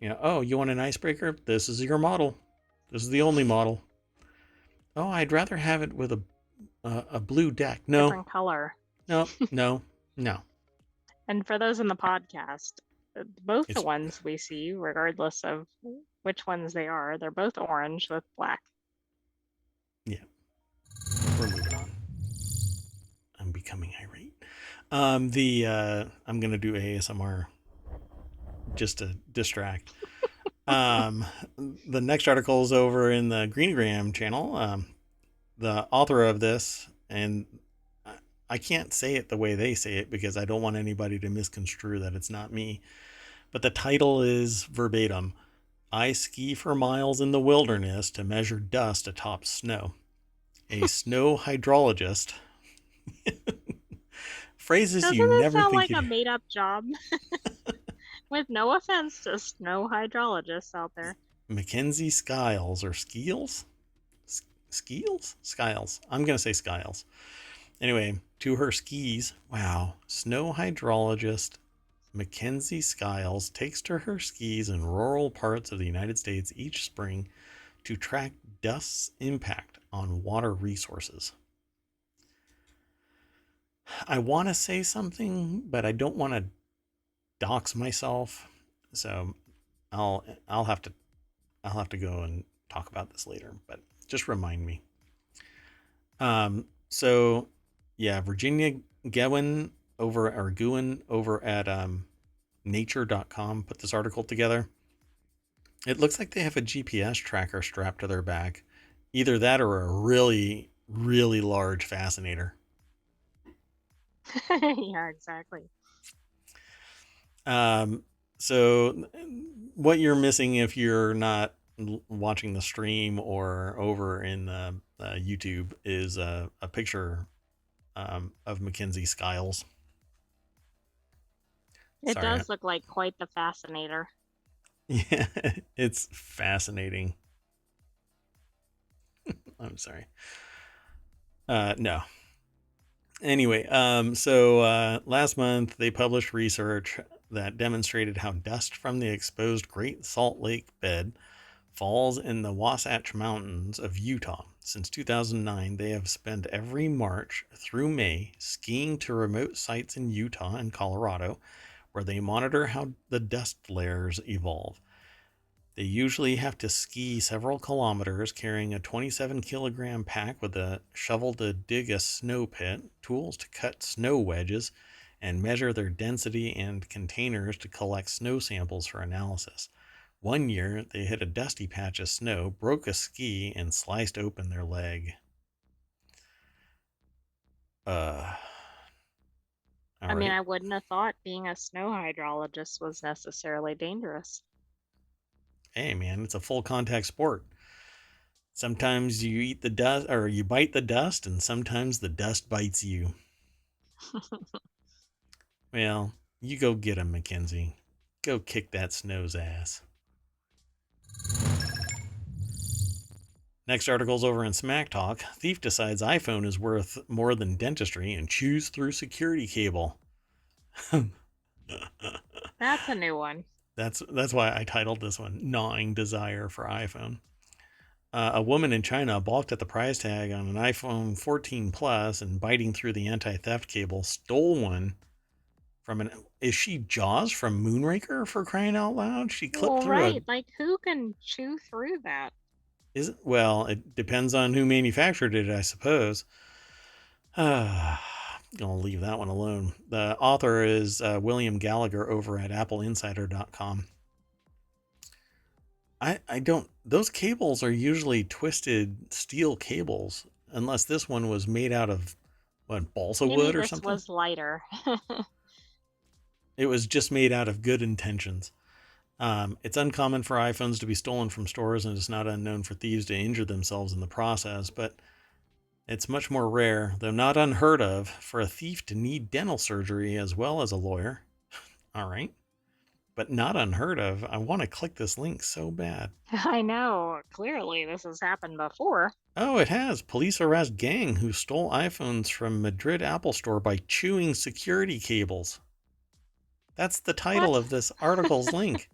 You know, oh, you want an icebreaker? This is your model. This is the only model. Oh, I'd rather have it with a blue deck. No, Different color. no. And for those in the podcast, both It's the ones we see, regardless of which ones they are, they're both orange with black. yeah. We're moving on. I'm becoming irate. I'm gonna do ASMR just to distract. The next article is over in the Greengram channel. The author of this, and I can't say it the way they say it because I don't want anybody to misconstrue that it's not me. But the title is verbatim: I ski for miles in the wilderness to measure dust atop snow. A snow hydrologist. Phrases Doesn't you this never sound think like you'd a made-up job? With no offense to snow hydrologists out there. Mackenzie Skiles or Skeels? Skeels? Skiles. I'm going to say Skiles. Anyway, to her skis. Wow. Snow hydrologist Mackenzie Skiles takes to her skis in rural parts of the United States each spring to track dust's impact on water resources. I want to say something, but I don't want to dox myself. So I'll have to go and talk about this later, but just remind me. So yeah, Virginia Gewin over at nature.com put this article together. It looks like they have a GPS tracker strapped to their back. Either that or a really, really large fascinator. Yeah, exactly. So what you're missing if you're not watching the stream or over in YouTube is a picture of Mackenzie Skiles. It Sorry. does look like quite the fascinator. Yeah, it's fascinating. I'm sorry. No. Anyway, so last month they published research that demonstrated how dust from the exposed Great Salt Lake bed falls in the Wasatch Mountains of Utah. Since 2009, they have spent every March through May skiing to remote sites in Utah and Colorado, where they monitor how the dust layers evolve. They usually have to ski several kilometers carrying a 27-kilogram pack with a shovel to dig a snow pit, tools to cut snow wedges, and measure their density, and containers to collect snow samples for analysis. One year, they hit a dusty patch of snow, broke a ski, and sliced open their leg. I mean, I wouldn't have thought being a snow hydrologist was necessarily dangerous. Hey, man, it's a full contact sport. Sometimes you eat the dust, or you bite the dust, and sometimes the dust bites you. Well, you go get him, Mackenzie. Go kick that snow's ass. Next article's over in Smack Talk. Thief decides iPhone is worth more than dentistry and chews through security cable. That's a new one. That's why I titled this one Gnawing Desire for iPhone. A woman in China balked at the price tag on an iPhone 14 Plus and biting through the anti-theft cable, stole one from an... Is she Jaws from Moonraker, for crying out loud? She clipped Well, through a... right. Like, who can chew through that? Is it? Well, it depends on who manufactured it, I suppose. I'll leave that one alone. The author is William Gallagher over at appleinsider.com. I don't... Those cables are usually twisted steel cables, unless this one was made out of, what, balsa Maybe wood or this something? was lighter. It was just made out of good intentions. It's uncommon for iPhones to be stolen from stores, and it's not unknown for thieves to injure themselves in the process, but it's much more rare, though not unheard of, for a thief to need dental surgery as well as a lawyer. All right. But not unheard of. I want to click this link so bad. I know. Clearly, this has happened before. Oh, it has. Police arrest gang who stole iPhones from Madrid Apple Store by chewing security cables. That's the title What? of this article's link.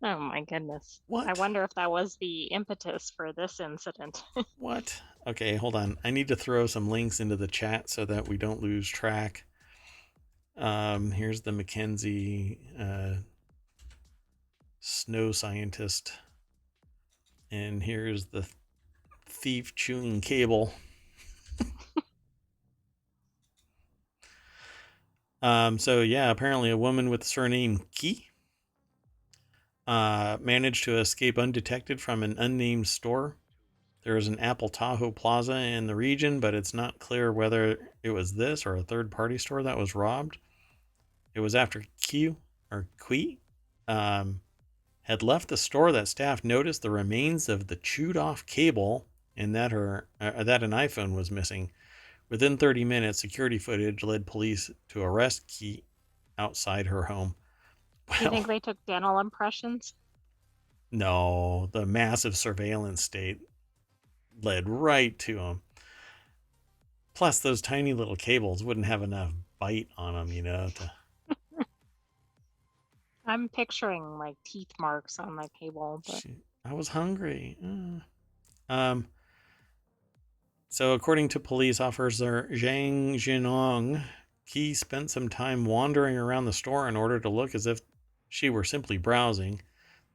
Oh my goodness. I What? wonder if that was the impetus for this incident. What? Okay, hold on. I need to throw some links into the chat so that we don't lose track. Here's the Mackenzie snow scientist. And here's the thief chewing cable. So yeah, apparently a woman with the surname Key managed to escape undetected from an unnamed store. There is an Apple Tahoe Plaza in the region, but it's not clear whether it was this or a third-party store that was robbed. It was after Q or Qui had left the store that staff noticed the remains of the chewed-off cable and that an iPhone was missing. Within 30 minutes, security footage led police to arrest Key outside her home. Do you think Well, they took dental impressions? no, the massive surveillance state led right to him. Plus, those tiny little cables wouldn't have enough bite on them, to... I'm picturing like teeth marks on the cable, but Shoot, I was hungry. Um, so according to police officer Zhang Jinong, he spent some time wandering around the store in order to look as if she were simply browsing.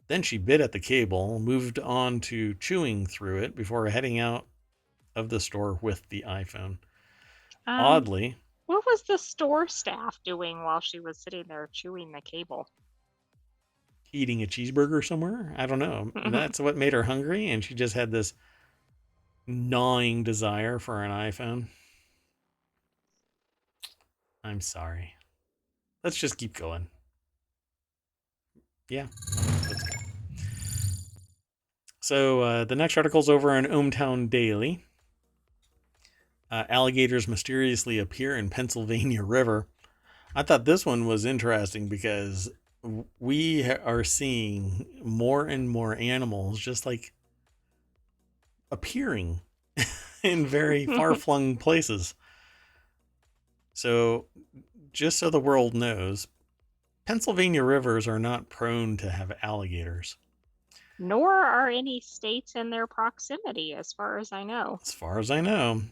Then she bit at the cable, moved on to chewing through it before heading out of the store with the iPhone. um, Oddly, what was the store staff doing while she was sitting there chewing the cable? eating a cheeseburger somewhere? I don't know. That's what made her hungry, and she just had this gnawing desire for an iPhone. I'm sorry. Let's just keep going. Yeah, let's go. So the next article's over on ohmTown Daily. Alligators mysteriously appear in Pennsylvania River. I thought this one was interesting because we are seeing more and more animals just like appearing in very far-flung places. So just so the world knows, Pennsylvania rivers are not prone to have alligators. Nor are any states in their proximity, as far as I know. As far as I know,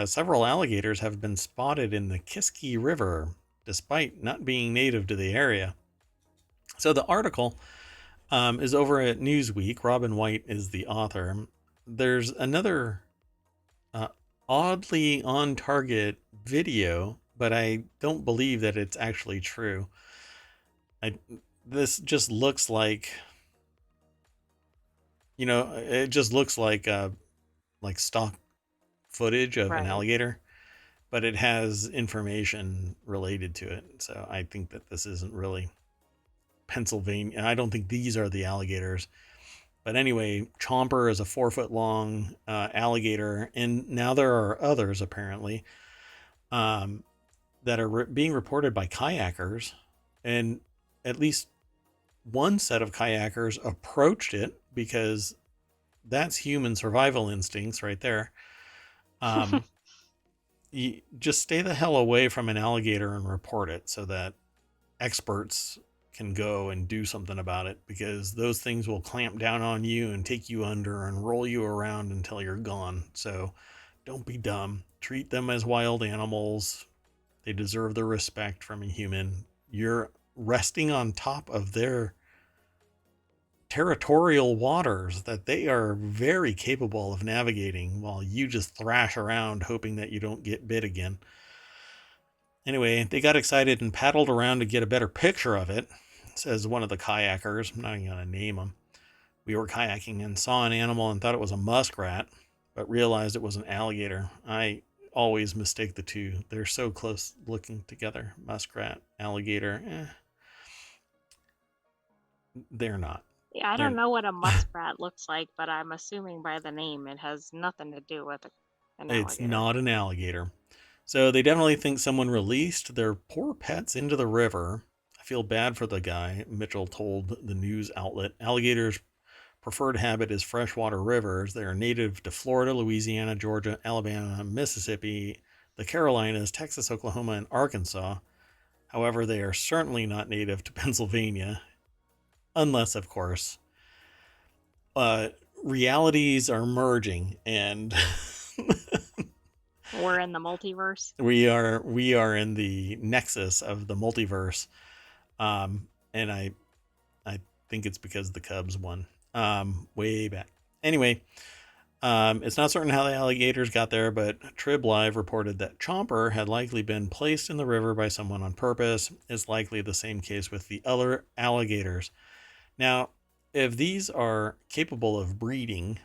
several alligators have been spotted in the Kiski River, despite not being native to the area. So the article is over at Newsweek. Robin White is the author. There's another oddly on target video, but I don't believe that it's actually true. This just looks like, it just looks like stock footage of an Right. alligator, but it has information related to it. So I think that this isn't really Pennsylvania. I don't think these are the alligators. But anyway, Chomper is a 4-foot long alligator, and now there are others apparently that are being reported by kayakers, and at least one set of kayakers approached it because that's human survival instincts right there. Um, you just stay the hell away from an alligator and report it so that experts can go and do something about it, because those things will clamp down on you and take you under and roll you around until you're gone. So don't be dumb. Treat them as wild animals. They deserve the respect from a human. You're resting on top of their territorial waters that they are very capable of navigating, while you just thrash around hoping that you don't get bit again. Anyway, they got excited and paddled around to get a better picture of it, says one of the kayakers. I'm not even going to name him. We were kayaking and saw an animal and thought it was a muskrat, but realized it was an alligator. I always mistake the two. They're so close looking together. Muskrat, alligator, they're not. Yeah, I They're don't know what a muskrat looks like, but I'm assuming by the name it has nothing to do with an It's alligator. not an alligator. So they definitely think someone released their poor pets into the river. I feel bad for the guy, Mitchell told the news outlet. Alligators' preferred habit is freshwater rivers. They are native to Florida, Louisiana, Georgia, Alabama, Mississippi, the Carolinas, Texas, Oklahoma, and Arkansas. However, they are certainly not native to Pennsylvania, unless, of course, uh, realities are merging and We're in the multiverse. we are in the nexus of the multiverse, and I think it's because the Cubs won way back. Anyway, it's not certain how the alligators got there, but Trib Live reported that Chomper had likely been placed in the river by someone on purpose. It's likely the same case with the other alligators. Now, if these are capable of breeding,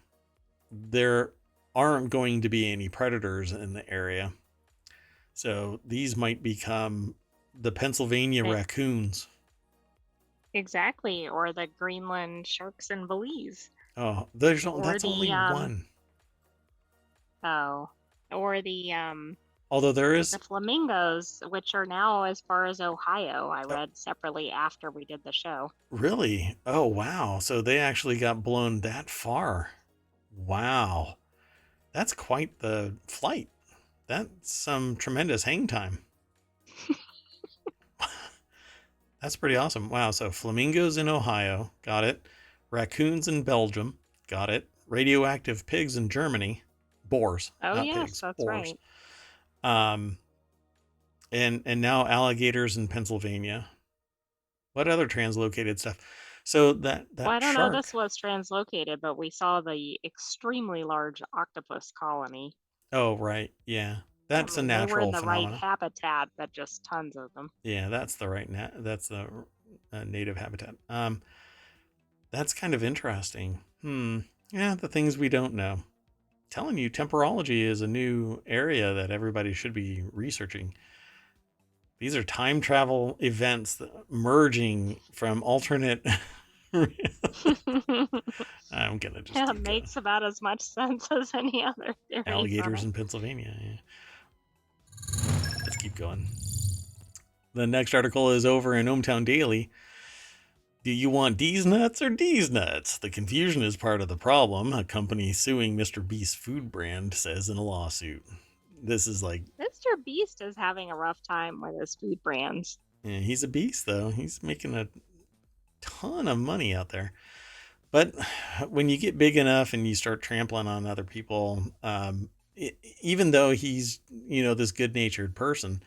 there aren't going to be any predators in the area. So these might become the Pennsylvania They, raccoons. exactly, or the Greenland sharks in Belize, Oh, or that's only the one. oh, or Although there the is flamingos, which are now as far as Ohio. I read separately after we did the show. really, oh wow, so they actually got blown that far. Wow, that's quite the flight. That's some tremendous hang time. That's pretty awesome. Wow, so flamingos in Ohio, got it. Raccoons in Belgium, got it. Radioactive pigs in Germany, boars, Oh not yes, pigs, that's boars. right. Um, and now alligators in Pennsylvania. What other translocated stuff? So Well, that I don't know shark. this was translocated, but we saw the extremely large octopus colony. Oh right, yeah, I that's a mean, they were in natural the right phenomena. habitat, but just tons of them. Yeah, that's the right that's the native habitat. That's kind of interesting. Yeah, the things we don't know. Telling you, temporology is a new area that everybody should be researching. These are time travel events merging from alternate. I'm gonna just Yeah, it keep going. makes about as much sense as any other theories on Alligators it. in Pennsylvania. Yeah. Let's keep going. The next article is over in ohmTown Daily. Do you want Deez nuts or Deez nuts? The confusion is part of the problem, a company suing Mr. Beast's food brand says in a lawsuit. This is like, Mr. Beast is having a rough time with his food brands. yeah, he's a beast, though. He's making a ton of money out there. But when you get big enough and you start trampling on other people, even though he's, this good natured person,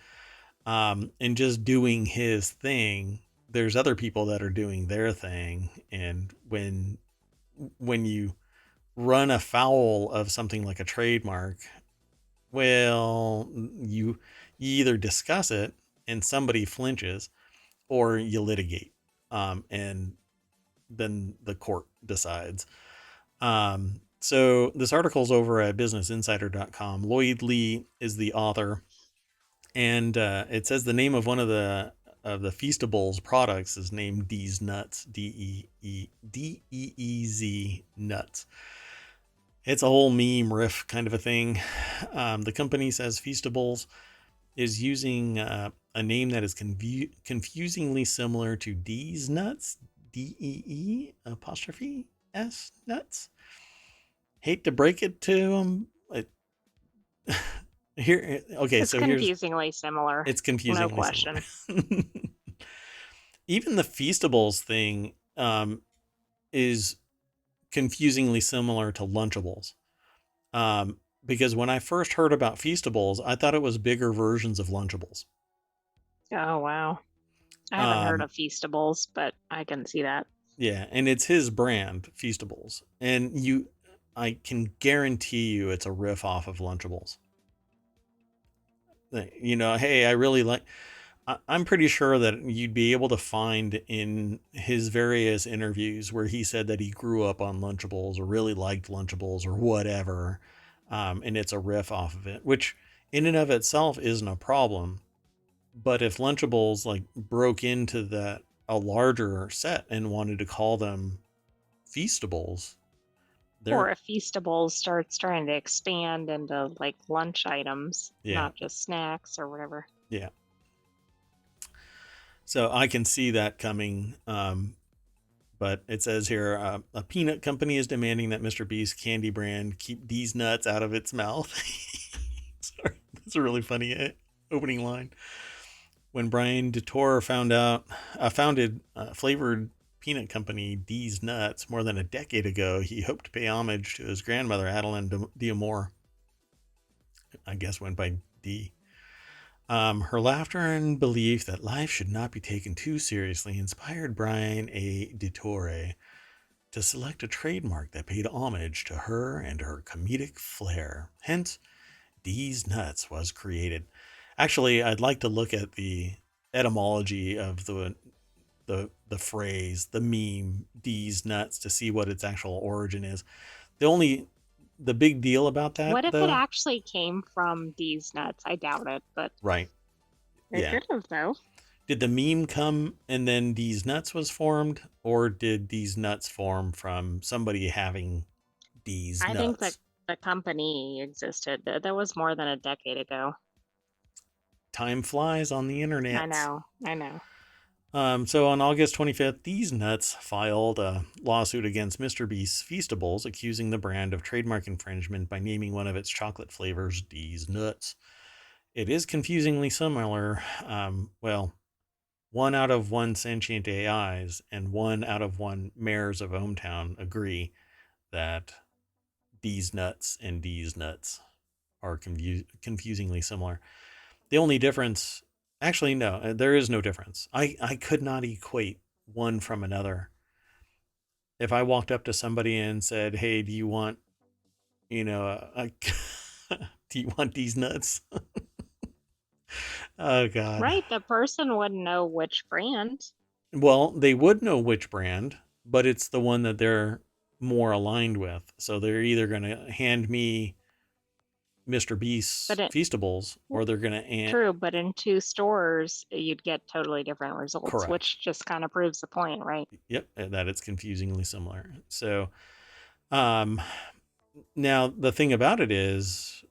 and just doing his thing, there's other people that are doing their thing. And when you run afoul of something like a trademark, well, you either discuss it and somebody flinches, or you litigate, and then the court decides. So this article's over at businessinsider.com. Lloyd Lee is the author, and it says the name of one of the Feastables products is named Deez Nuts, Deez Nuts. It's a whole meme riff kind of a thing. The company says Feastables is using a name that is confusingly similar to Deez Nuts, Dee apostrophe S nuts. hate to break it to them. Here, okay, It's so here's confusingly similar, it's no confusingly question. similar. Even the Feastables thing is confusingly similar to Lunchables. Because when I first heard about Feastables, I thought it was bigger versions of Lunchables. Oh, wow. I haven't heard Um, of Feastables, but I can see that. yeah, and it's his brand, Feastables, and I can guarantee you, it's a riff off of Lunchables. You know, hey, I really like. I'm pretty sure that you'd be able to find in his various interviews where he said that he grew up on Lunchables or really liked Lunchables or whatever, and it's a riff off of it, which in and of itself isn't a problem. But if Lunchables like broke into that a larger set and wanted to call them Feastables, Or they're if Feastables starts trying to expand into like lunch items, yeah, not just snacks or whatever. yeah. So I can see that coming. But it says here a peanut company is demanding that Mr. Beast candy brand keep these nuts out of its mouth. Sorry, that's a really funny opening line. When Brian DeTore founded flavored peanut company Deez Nuts more than a decade ago, he hoped to pay homage to his grandmother, Adeline D'Amour. I guess went by D. Her laughter and belief that life should not be taken too seriously inspired Brian A. DeTore to select a trademark that paid homage to her and her comedic flair. Hence, Deez Nuts was created. Actually, I'd like to look at the etymology of the phrase, the meme, Deez Nuts, to see what its actual origin is. The big deal about that, What if it though, actually came from these nuts? I doubt it, but right? it Yeah. could have though. Did the meme come and then Deez Nuts was formed, or did Deez Nuts form from somebody having Deez I think that Nuts? the company existed. That was more than a decade ago. Time flies on the I internet. know. I know. So on August 25th, These Nuts filed a lawsuit against Mr. Beast's Feastables, accusing the brand of trademark infringement by naming one of its chocolate flavors These Nuts. It is confusingly similar. Well, one out of one sentient AIs and one out of one mayors of ohmTown agree that These Nuts and These Nuts are confusingly similar. The only difference, actually, no, there is no difference. I could not equate one from another. If I walked up to somebody and said, "Hey, do you want, do you want these nuts?" Oh God. Right. The person wouldn't know which brand, Well, they would know which brand, but it's the one that they're more aligned with. So they're either going to hand me Mr. but Beast's it Feastables, or they're going to true, but in two stores you'd get totally different results, correct. which just kind of proves the point, right? Yep, that it's confusingly similar. So, um, now the thing about it is,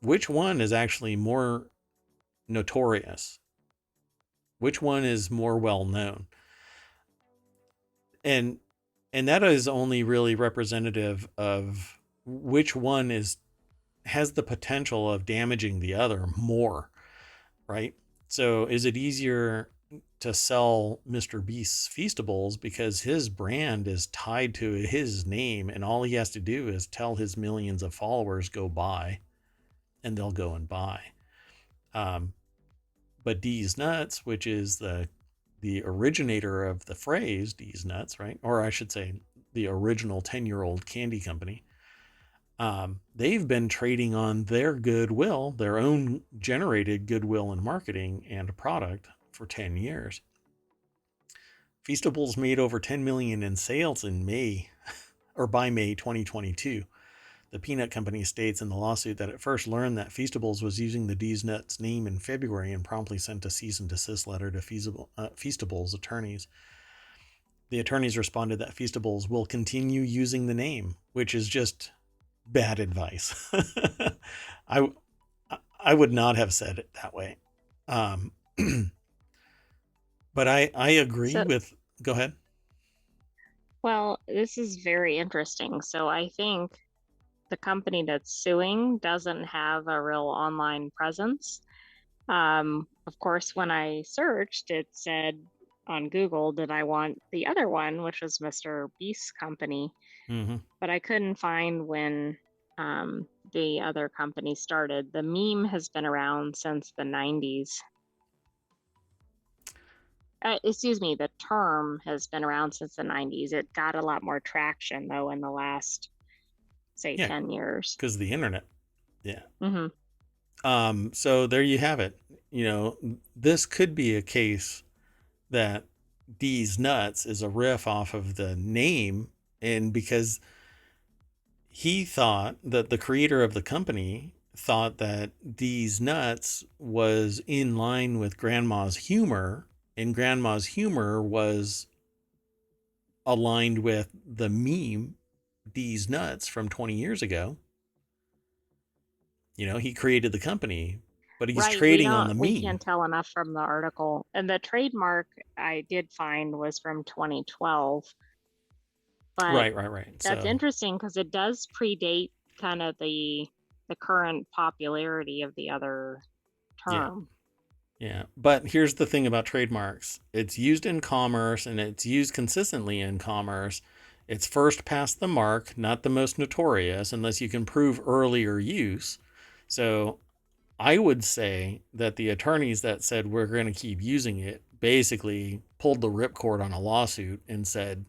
which one is actually more notorious? Which one is more well known? And that is only really representative of which one is has the potential of damaging the other more, right? So is it easier to sell Mr. Beast's Feastables because his brand is tied to his name and all he has to do is tell his millions of followers go buy and they'll go and buy. Um, but Deez Nuts, which is the originator of the phrase Deez Nuts, right? Or I should say the original 10-year-old candy company, they've been trading on their goodwill, their own generated goodwill in marketing and product for 10 years. Feastables made over 10 million in sales in May or by May 2022. The peanut company states in the lawsuit that it first learned that Feastables was using the Deez Nuts name in February and promptly sent a cease and desist letter to Feastables attorneys. The attorneys responded that Feastables will continue using the name, which is just bad advice. I I would not have said it that way. Um, but I agree So, with. Go ahead. well, this is very interesting. So I think the company that's suing doesn't have a real online presence. Of course, when I searched, it said on Google, did I want the other one, which was Mr. Beast's company, Mm-hmm. but I couldn't find when the other company started. The meme has been around since the 90s. Excuse me, the term has been around since the 90s. It got a lot more traction, though, in the last, say, Yeah, 10 years. because of the internet. Yeah. Hmm. So there you have it. This could be a case that Deez Nuts is a riff off of the name, and because he thought that the creator of the company thought that Deez Nuts was in line with Grandma's humor, and Grandma's humor was aligned with the meme Deez Nuts from 20 years ago. He created the company, but he's Right. We trading on don't, the we meme. can't tell enough from the article. And the trademark I did find was from 2012, but Right. that's So, interesting because it does predate kind of the current popularity of the other yeah. term. Yeah. But here's the thing about trademarks. It's used in commerce and it's used consistently in commerce. It's first past the mark, not the most notorious, unless you can prove earlier use. So I would say that the attorneys that said we're going to keep using it basically pulled the ripcord on a lawsuit and said,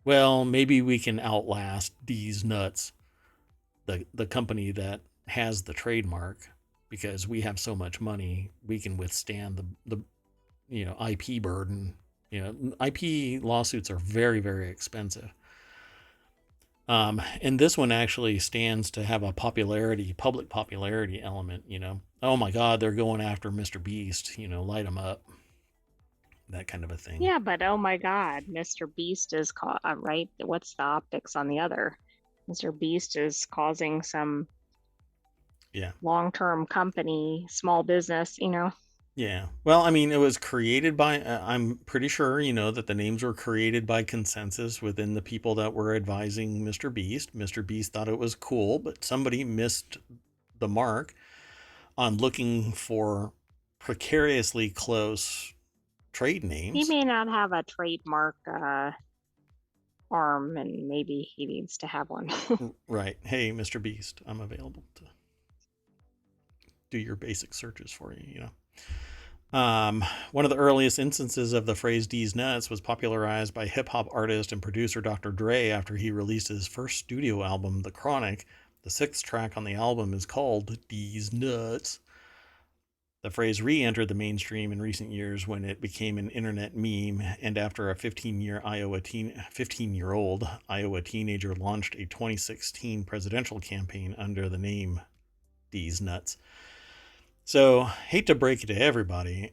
well, maybe we can outlast Deez Nuts, the company that has the trademark, because we have so much money, we can withstand the IP burden. IP lawsuits are very, very expensive. And this one actually stands to have a public popularity element. Oh my God, they're going after Mr. Beast. Light them up, that kind of a thing. Yeah, but oh my God, Mr. Beast is caught, right? What's the optics on the other? Mr. Beast is causing some Yeah. long-term company, small business, Yeah. Well, I mean, it was created by, I'm pretty sure, that the names were created by consensus within the people that were advising Mr. Beast. Mr. Beast thought it was cool, but somebody missed the mark on looking for precariously close trade He names. may not have a trademark arm, and maybe he needs to have one. Right. Hey, Mr. Beast, I'm available to do your basic searches for you. One of the earliest instances of the phrase Deez Nuts was popularized by hip hop artist and producer Dr. Dre after he released his first studio album, The Chronic. The sixth track on the album is called Deez Nuts. The phrase re entered the mainstream in recent years when it became an internet meme, and after a 15-year-old Iowa teenager launched a 2016 presidential campaign under the name Deez Nuts. So, hate to break it to everybody.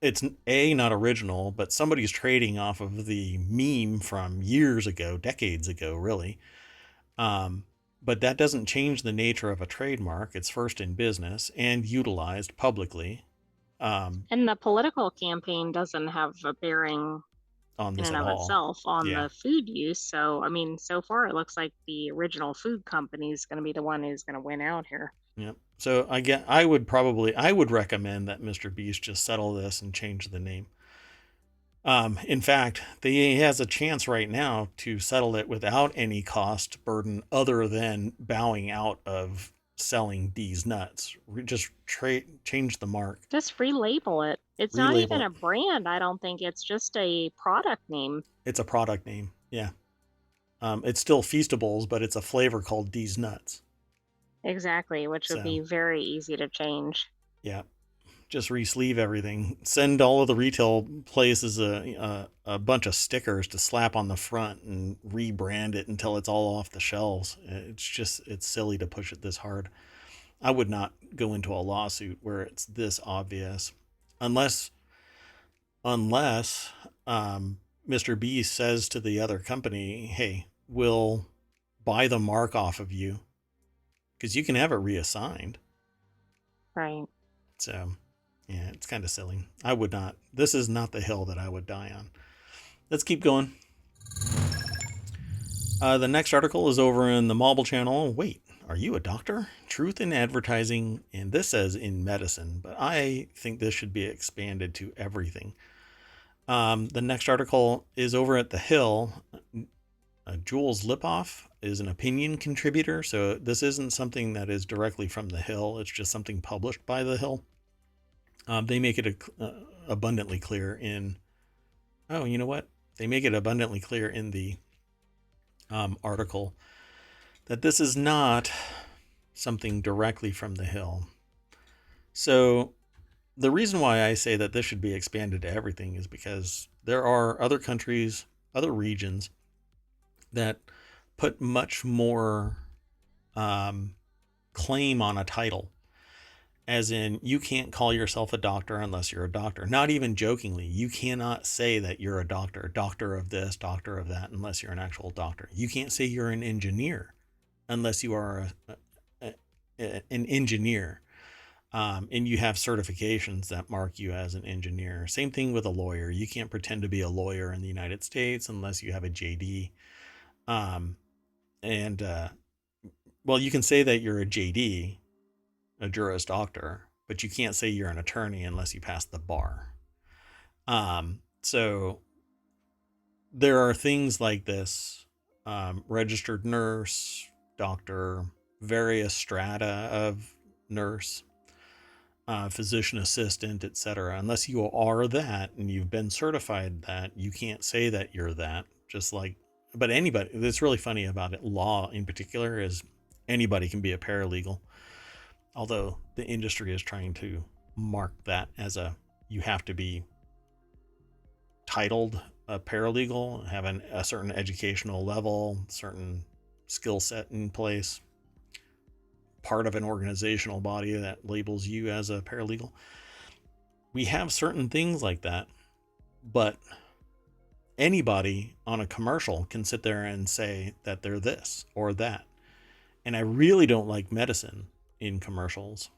It's not original, but somebody's trading off of the meme from years ago, decades ago, really. But that doesn't change the nature of a trademark. It's first in business and utilized publicly And the political campaign doesn't have a bearing on in this and at of all. itself on Yeah. the food use. So, I mean, so far it looks like the original food company is going to be the one who's going to win out here. Yeah. So I would recommend that Mr. Beast just settle this and change the name. In fact, he has a chance right now to settle it without any cost burden other than bowing out of selling Deez Nuts. Just change the mark, Just relabel it. It's not even relabel it. a brand, I don't think. It's just a product name. It's a product name. Yeah. It's still Feastables, but it's a flavor called Deez Nuts. Exactly, which would So be very easy to change. yeah, just re-sleeve everything. Send all of the retail places a bunch of stickers to slap on the front and rebrand it until it's all off the shelves. It's silly to push it this hard. I would not go into a lawsuit where it's this obvious, unless unless Mr. B says to the other company, "Hey, we'll buy the mark off of you because you can have it reassigned." Right. So, yeah, it's kind of silly. I would not. This is not the hill that I would die on. Let's keep going. The next article is over in the Mobile channel. Wait, are you a doctor? Truth in advertising, and this says in medicine, but I think this should be expanded to everything. The next article is over at The Hill. Jules Lipoff is an opinion contributor, so this isn't something that is directly from The Hill. It's just something published by The Hill. They make it abundantly clear in. Oh, you know what? They make it abundantly clear in the article that this is not something directly from The Hill. So the reason why I say that this should be expanded to everything is because there are other countries, other regions that put much more claim on a title. As in, you can't call yourself a doctor unless you're a doctor. Not even jokingly, you cannot say that you're a doctor of this, doctor of that, unless you're an actual doctor. You can't say you're an engineer unless you are an engineer. And you have certifications that mark you as an engineer. Same thing with a lawyer. You can't pretend to be a lawyer in the United States unless you have a JD. Well, you can say that you're a JD, a Juris Doctor, but you can't say you're an attorney unless you pass the bar. So there are things like this, registered nurse, doctor, various strata of nurse, physician assistant, etc. Unless you are that and you've been certified that, you can't say that you're that. Just like, but anybody, that's really funny about it, law in particular, is anybody can be a paralegal. Although the industry is trying to mark that as you have to be titled a paralegal, have a certain educational level, certain skill set in place, part of an organizational body that labels you as a paralegal. We have certain things like that, but anybody on a commercial can sit there and say that they're this or that. And I really don't like medicine in commercials.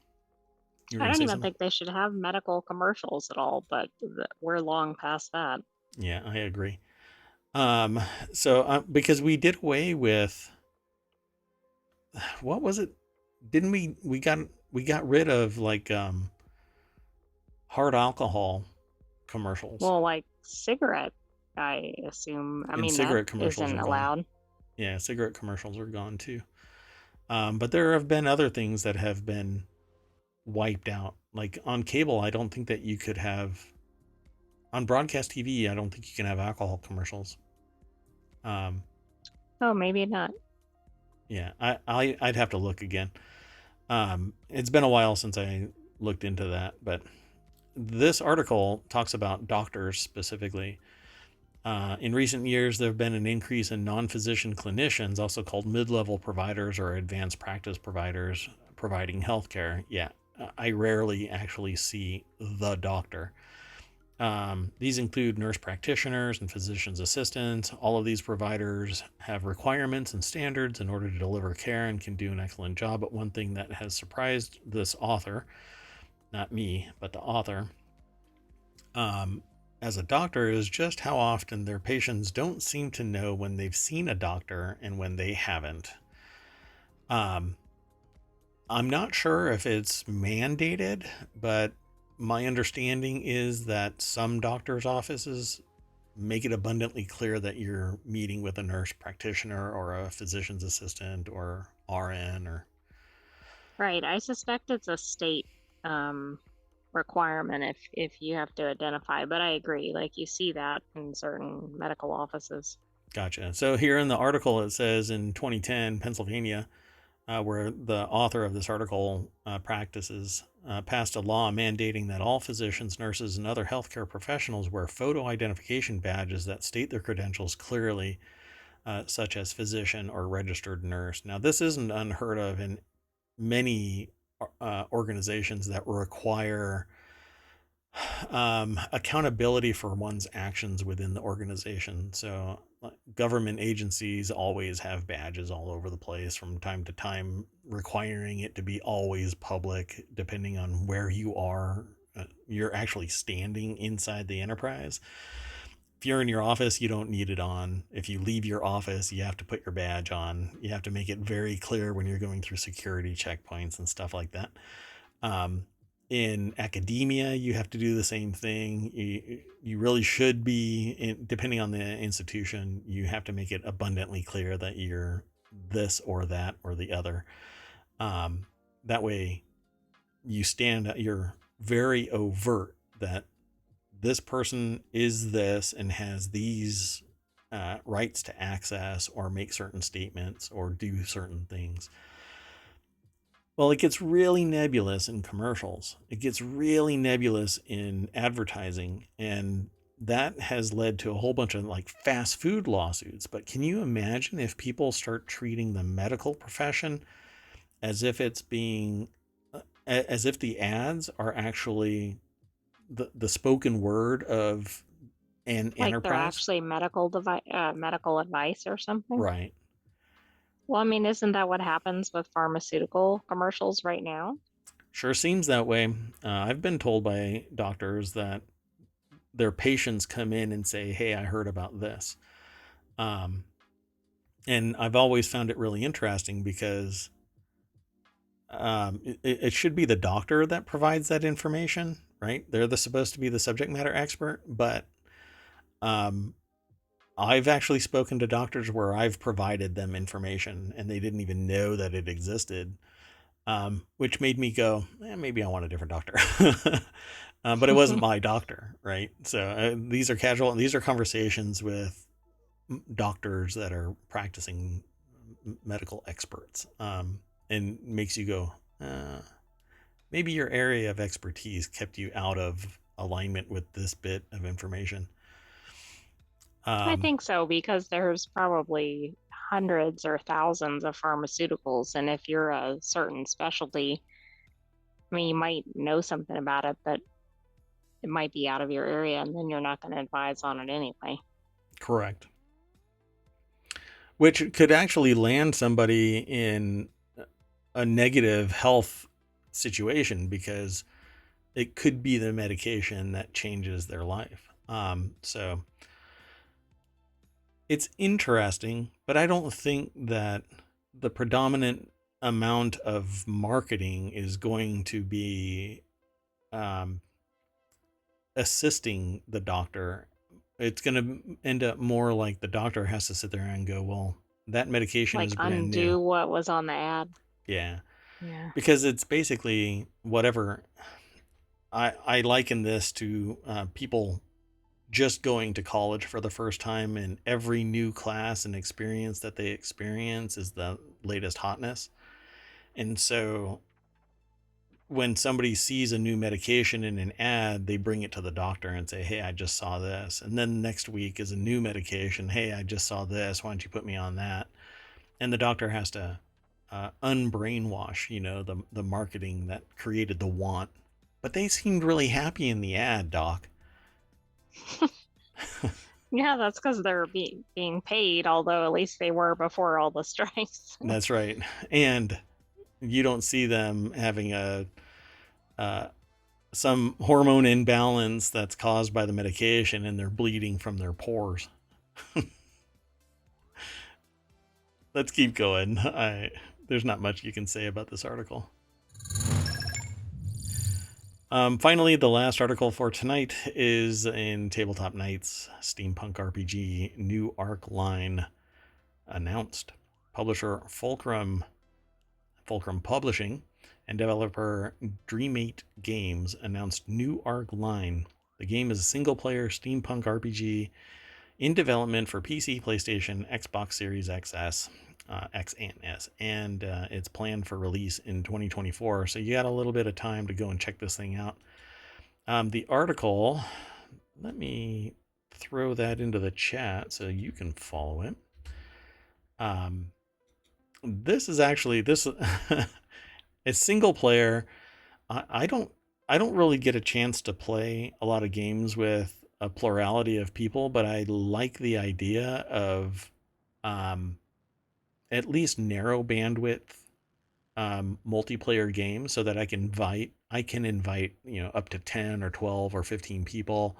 You were I going to don't say even something? think they should have medical commercials at all, but we're long past that. Yeah, I agree. So because we did away with, what was it? Didn't we got rid of like hard alcohol commercials, Well, like cigarette, I assume. I and mean, that cigarette commercials isn't are gone. allowed. Yeah, cigarette commercials are gone too. But there have been other things that have been wiped out. Like on cable, I don't think that you could have, on broadcast TV, I don't think you can have alcohol commercials. Um, Oh, maybe not. yeah, I'd have to look again. It's been a while since I looked into that, but this article talks about doctors specifically. In recent years, there have been an increase in non-physician clinicians, also called mid-level providers or advanced practice providers, providing healthcare. Yeah, I rarely actually see the doctor. These include nurse practitioners and physician's assistants. All of these providers have requirements and standards in order to deliver care and can do an excellent job. But one thing that has surprised this author, not me, but the author, as a doctor, is just how often their patients don't seem to know when they've seen a doctor and when they haven't. I'm not sure if it's mandated, but my understanding is that some doctors' offices make it abundantly clear that you're meeting with a nurse practitioner or a physician's assistant or RN or. Right. I suspect it's a state um, requirement if you have to identify, but I agree. Like you see that in certain medical offices. Gotcha. So here in the article, it says in 2010, Pennsylvania, where the author of this article practices, passed a law mandating that all physicians, nurses, and other healthcare professionals wear photo identification badges that state their credentials clearly, such as physician or registered nurse. Now, this isn't unheard of in many organizations that require accountability for one's actions within the organization. So government agencies always have badges all over the place from time to time, requiring it to be always public, depending on where you are. You're actually standing inside the enterprise. If you're in your office, you don't need it on. If you leave your office, you have to put your badge on. You have to make it very clear when you're going through security checkpoints and stuff like that. In academia, you have to do the same thing. You really should be, depending on the institution, you have to make it abundantly clear that you're this or that or the other. That way you're very overt that this person is this and has these rights to access or make certain statements or do certain things. Well, it gets really nebulous in commercials. It gets really nebulous in advertising, and that has led to a whole bunch of like fast food lawsuits. But can you imagine if people start treating the medical profession as if it's being, as if the ads are actually the spoken word of an Like they're enterprise? actually medical advice or something. Right. Well, I mean, isn't that what happens with pharmaceutical commercials right now? Sure seems that way. I've been told by doctors that their patients come in and say, "Hey, I heard about this." Um, and I've always found it really interesting because it should be the doctor that provides that information, right? They're supposed to be the subject matter expert, but um, I've actually spoken to doctors where I've provided them information and they didn't even know that it existed, which made me go, maybe I want a different doctor. But it wasn't my doctor, right? So these are conversations with doctors that are practicing medical experts, and makes you go, maybe your area of expertise kept you out of alignment with this bit of information. I think so because there's probably hundreds or thousands of pharmaceuticals, and if you're a certain specialty, I mean, you might know something about it, but it might be out of your area, and then you're not going to advise on it anyway. Correct. Which could actually land somebody in a negative health situation because it could be the medication that changes their life. So it's interesting, but I don't think that the predominant amount of marketing is going to be assisting the doctor. It's going to end up more like the doctor has to sit there and go, well, that medication Like is brand new. undo what was on the ad. Yeah. Yeah. Because it's basically whatever. I liken this to people just going to college for the first time, and every new class and experience that they experience is the latest hotness. And so when somebody sees a new medication in an ad, they bring it to the doctor and say, "Hey, I just saw this." And then next week is a new medication. "Hey, I just saw this. Why don't you put me on that?" And the doctor has to unbrainwash, the marketing that created the want. But they seemed really happy in the ad, Doc. Yeah, that's because they're being paid, although at least they were before all the strikes. That's right. And you don't see them having uh, some hormone imbalance that's caused by the medication and they're bleeding from their pores. Let's keep going. There's not much you can say about this article. Finally, the last article for tonight is in Tabletop Nights Steampunk RPG new arc line announced. Publisher Fulcrum Publishing and developer Dreamate Games announced new arc line. The game is a single-player steampunk RPG in development for PC, PlayStation, Xbox Series XS, X and S, and it's planned for release in 2024. So you got a little bit of time to go and check this thing out. The article, let me throw that into the chat so you can follow it. This is actually it's single player. I don't really get a chance to play a lot of games with a plurality of people, but I like the idea of at least narrow bandwidth multiplayer games so that I can invite up to 10 or 12 or 15 people.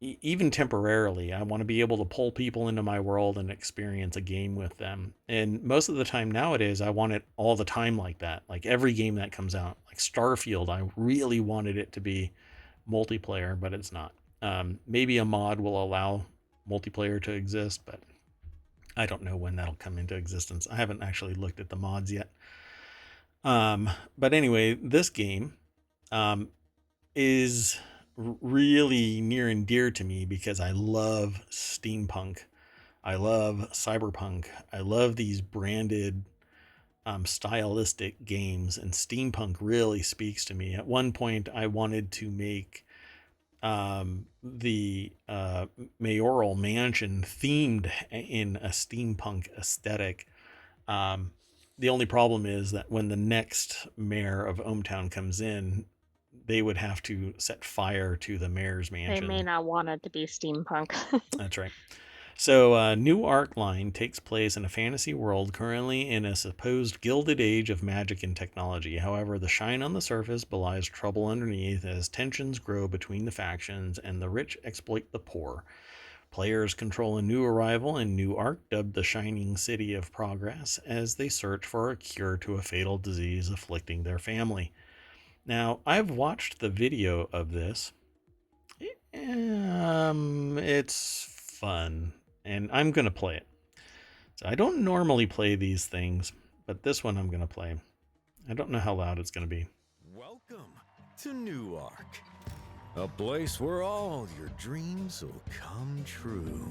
even temporarily, I want to be able to pull people into my world and experience a game with them. And most of the time nowadays, I want it all the time like that. Like every game that comes out, like Starfield, I really wanted it to be multiplayer, but it's not. Maybe a mod will allow multiplayer to exist, but I don't know when that'll come into existence. I haven't actually looked at the mods yet. But anyway, this game um, is really near and dear to me because I love steampunk. I love cyberpunk. I love these branded stylistic games, and steampunk really speaks to me. At one point, I wanted to make the mayoral mansion themed in a steampunk aesthetic. Um, the only problem is that when the next mayor of ohmTown comes in, they would have to set fire to the mayor's They may mansion. not want it to be steampunk. That's right. So, New Arc Line takes place in a fantasy world currently in a supposed gilded age of magic and technology. However, the shine on the surface belies trouble underneath as tensions grow between the factions and the rich exploit the poor. Players control a new arrival in New Arc, dubbed the Shining City of Progress, as they search for a cure to a fatal disease afflicting their family. Now, I've watched the video of this. It's fun, and I'm gonna play it. So I don't normally play these things, but this one I'm gonna play. I don't know how loud it's gonna be. Welcome to Newark, a place where all your dreams will come true.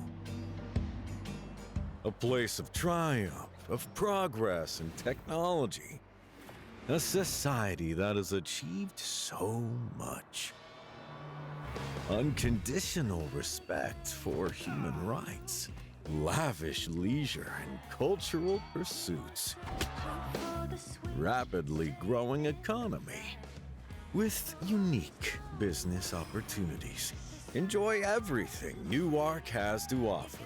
A place of triumph, of progress and technology. A society that has achieved so much. Unconditional respect for human rights, lavish leisure and cultural pursuits, rapidly growing economy, with unique business opportunities. Enjoy everything Newark has to offer.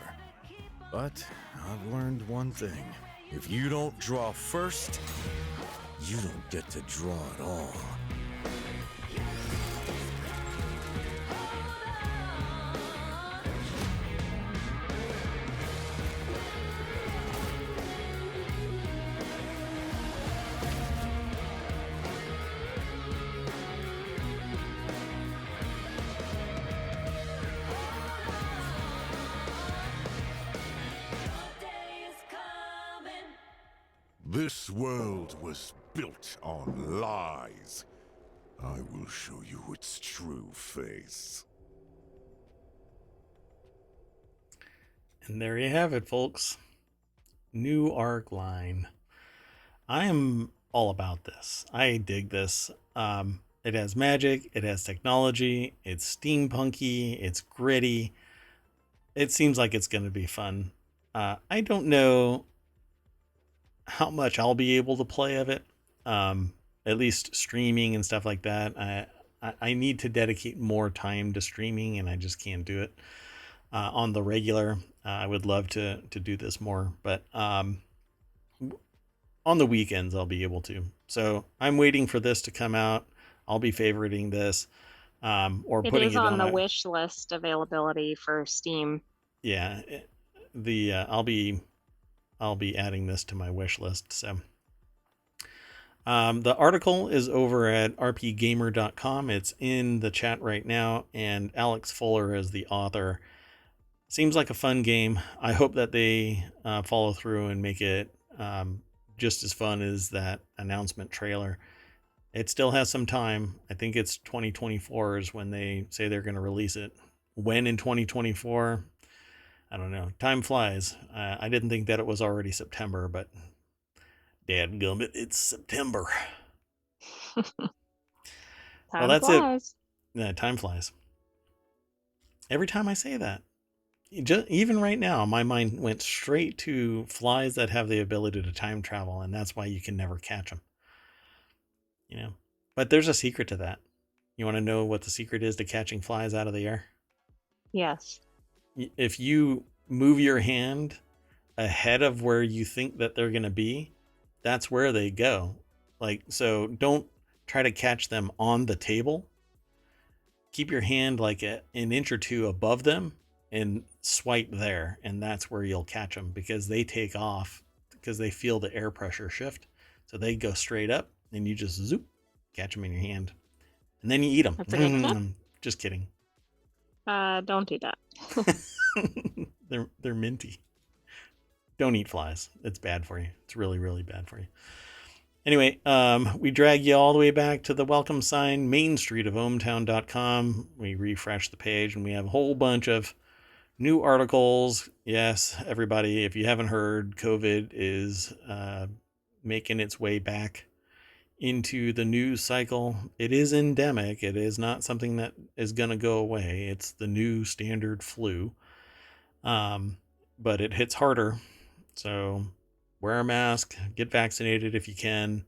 But I've learned one thing. If you don't draw first, you don't get to draw at all. This world was built on lies. I will show you its true face. And there you have it, folks. New Arc Line. I am all about this. I dig this. It has magic, it has technology, it's steampunky, it's gritty. It seems like it's going to be fun. I don't know how much I'll be able to play of it. At least streaming and stuff like that. I need to dedicate more time to streaming, and I just can't do it on the regular. I would love to do this more, but on the weekends I'll be able to. So I'm waiting for this to come out. I'll be favoriting this, or It putting is it on on the my wish list availability for Steam. yeah. I'll be adding this to my wish list. So the article is over at rpgamer.com. It's in the chat right now, and Alex Fuller is the author. Seems like a fun game. I hope that they follow through and make it just as fun as that announcement trailer. It still has some time. I think it's 2024 is when they say they're going to release it. When in 2024? I don't know. Time flies. I didn't think that it was already September, but dadgummit, it's September. Well, that's flies. it. Yeah, time flies. Every time I say that. Even right now, my mind went straight to flies that have the ability to time travel, and that's why you can never catch them. You know, but there's a secret to that. You want to know what the secret is to catching flies out of the air? Yes. If you move your hand ahead of where you think that they're going to be, that's where they go. Like, so don't try to catch them on the table. keep your hand like an inch or two above them and swipe there, and that's where you'll catch them, because they take off because they feel the air pressure shift. So they go straight up, and you just zoop, catch them in your hand, and then you eat them. That's a good tip. Just kidding. Don't do that. They're minty. Don't eat flies. It's bad for you. It's really, really bad for you. Anyway, we drag you all the way back to the welcome sign, Main Street of ohmTown.com. We refresh the page, and we have a whole bunch of new articles. Yes, everybody, if you haven't heard, COVID is making its way back into the news cycle. It is endemic. It is not something that is going to go away. It's the new standard flu. But it hits harder. So wear a mask, get vaccinated if you can.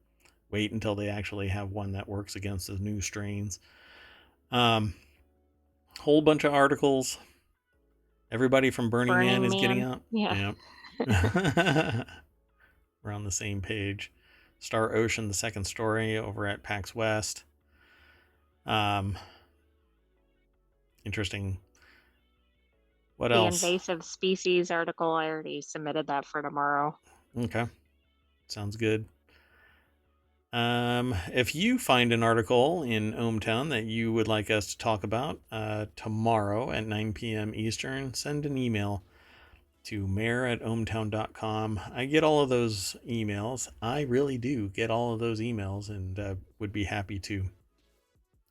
Wait until they actually have one that works against the new strains. Whole bunch of articles. Everybody from Burning Man is getting out. Yeah. We're on the same page. Star Ocean, the second story over at PAX West. Interesting. What else? The invasive species article, I already submitted that for tomorrow. Okay. Sounds good. If you find an article in ohmTown that you would like us to talk about tomorrow at 9 p.m. Eastern, send an email to mayor@ohmtown.com. I get all of those emails. I really do get all of those emails, and would be happy to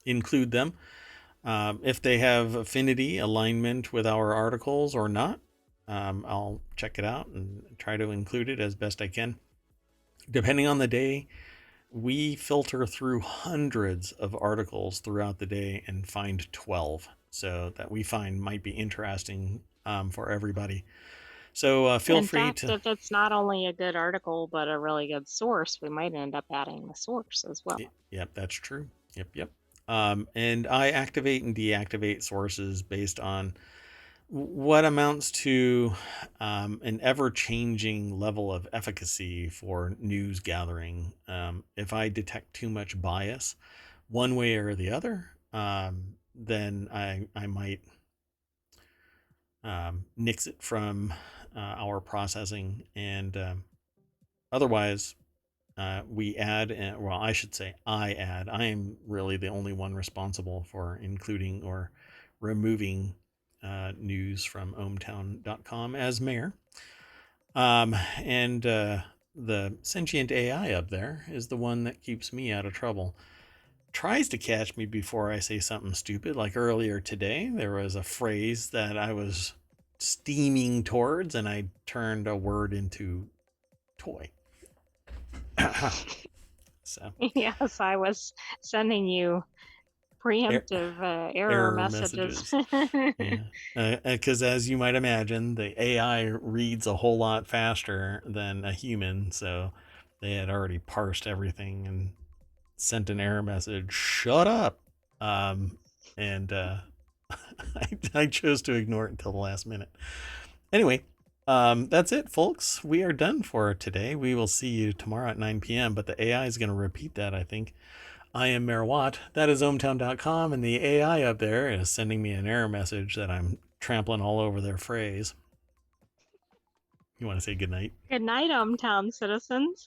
include them. If they have affinity, alignment with our articles or not, I'll check it out and try to include it as best I can. Depending on the day, we filter through hundreds of articles throughout the day and find 12. So that we find might be interesting for everybody. So feel free to. If it's not only a good article, but a really good source, we might end up adding the source as well. Yep, that's true. Yep. And I activate and deactivate sources based on what amounts to an ever-changing level of efficacy for news gathering. If I detect too much bias one way or the other, then I might nix it from our processing, and otherwise we add, well, I should say I add. I am really the only one responsible for including or removing news from ohmtown.com as mayor. And the sentient AI up there is the one that keeps me out of trouble. Tries to catch me before I say something stupid. Like earlier today, there was a phrase that I was steaming towards, and I turned a word into toy. So yes, I was sending you preemptive error messages. Because as you might imagine, the AI reads a whole lot faster than a human, so they had already parsed everything and sent an error message, shut up. And I chose to ignore it until the last minute. Anyway, that's it, folks. We are done for today. We will see you tomorrow at 9 p.m., but the AI is going to repeat that, I think. I am Mayor Watt. That is ohmtown.com, and the AI up there is sending me an error message that I'm trampling all over their phrase. You want to say goodnight? Good night, ohmTown citizens.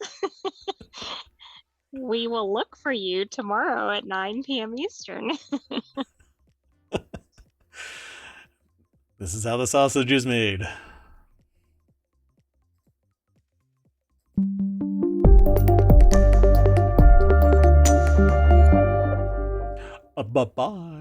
We will look for you tomorrow at 9 p.m. Eastern. This is how the sausage is made. Bye-bye.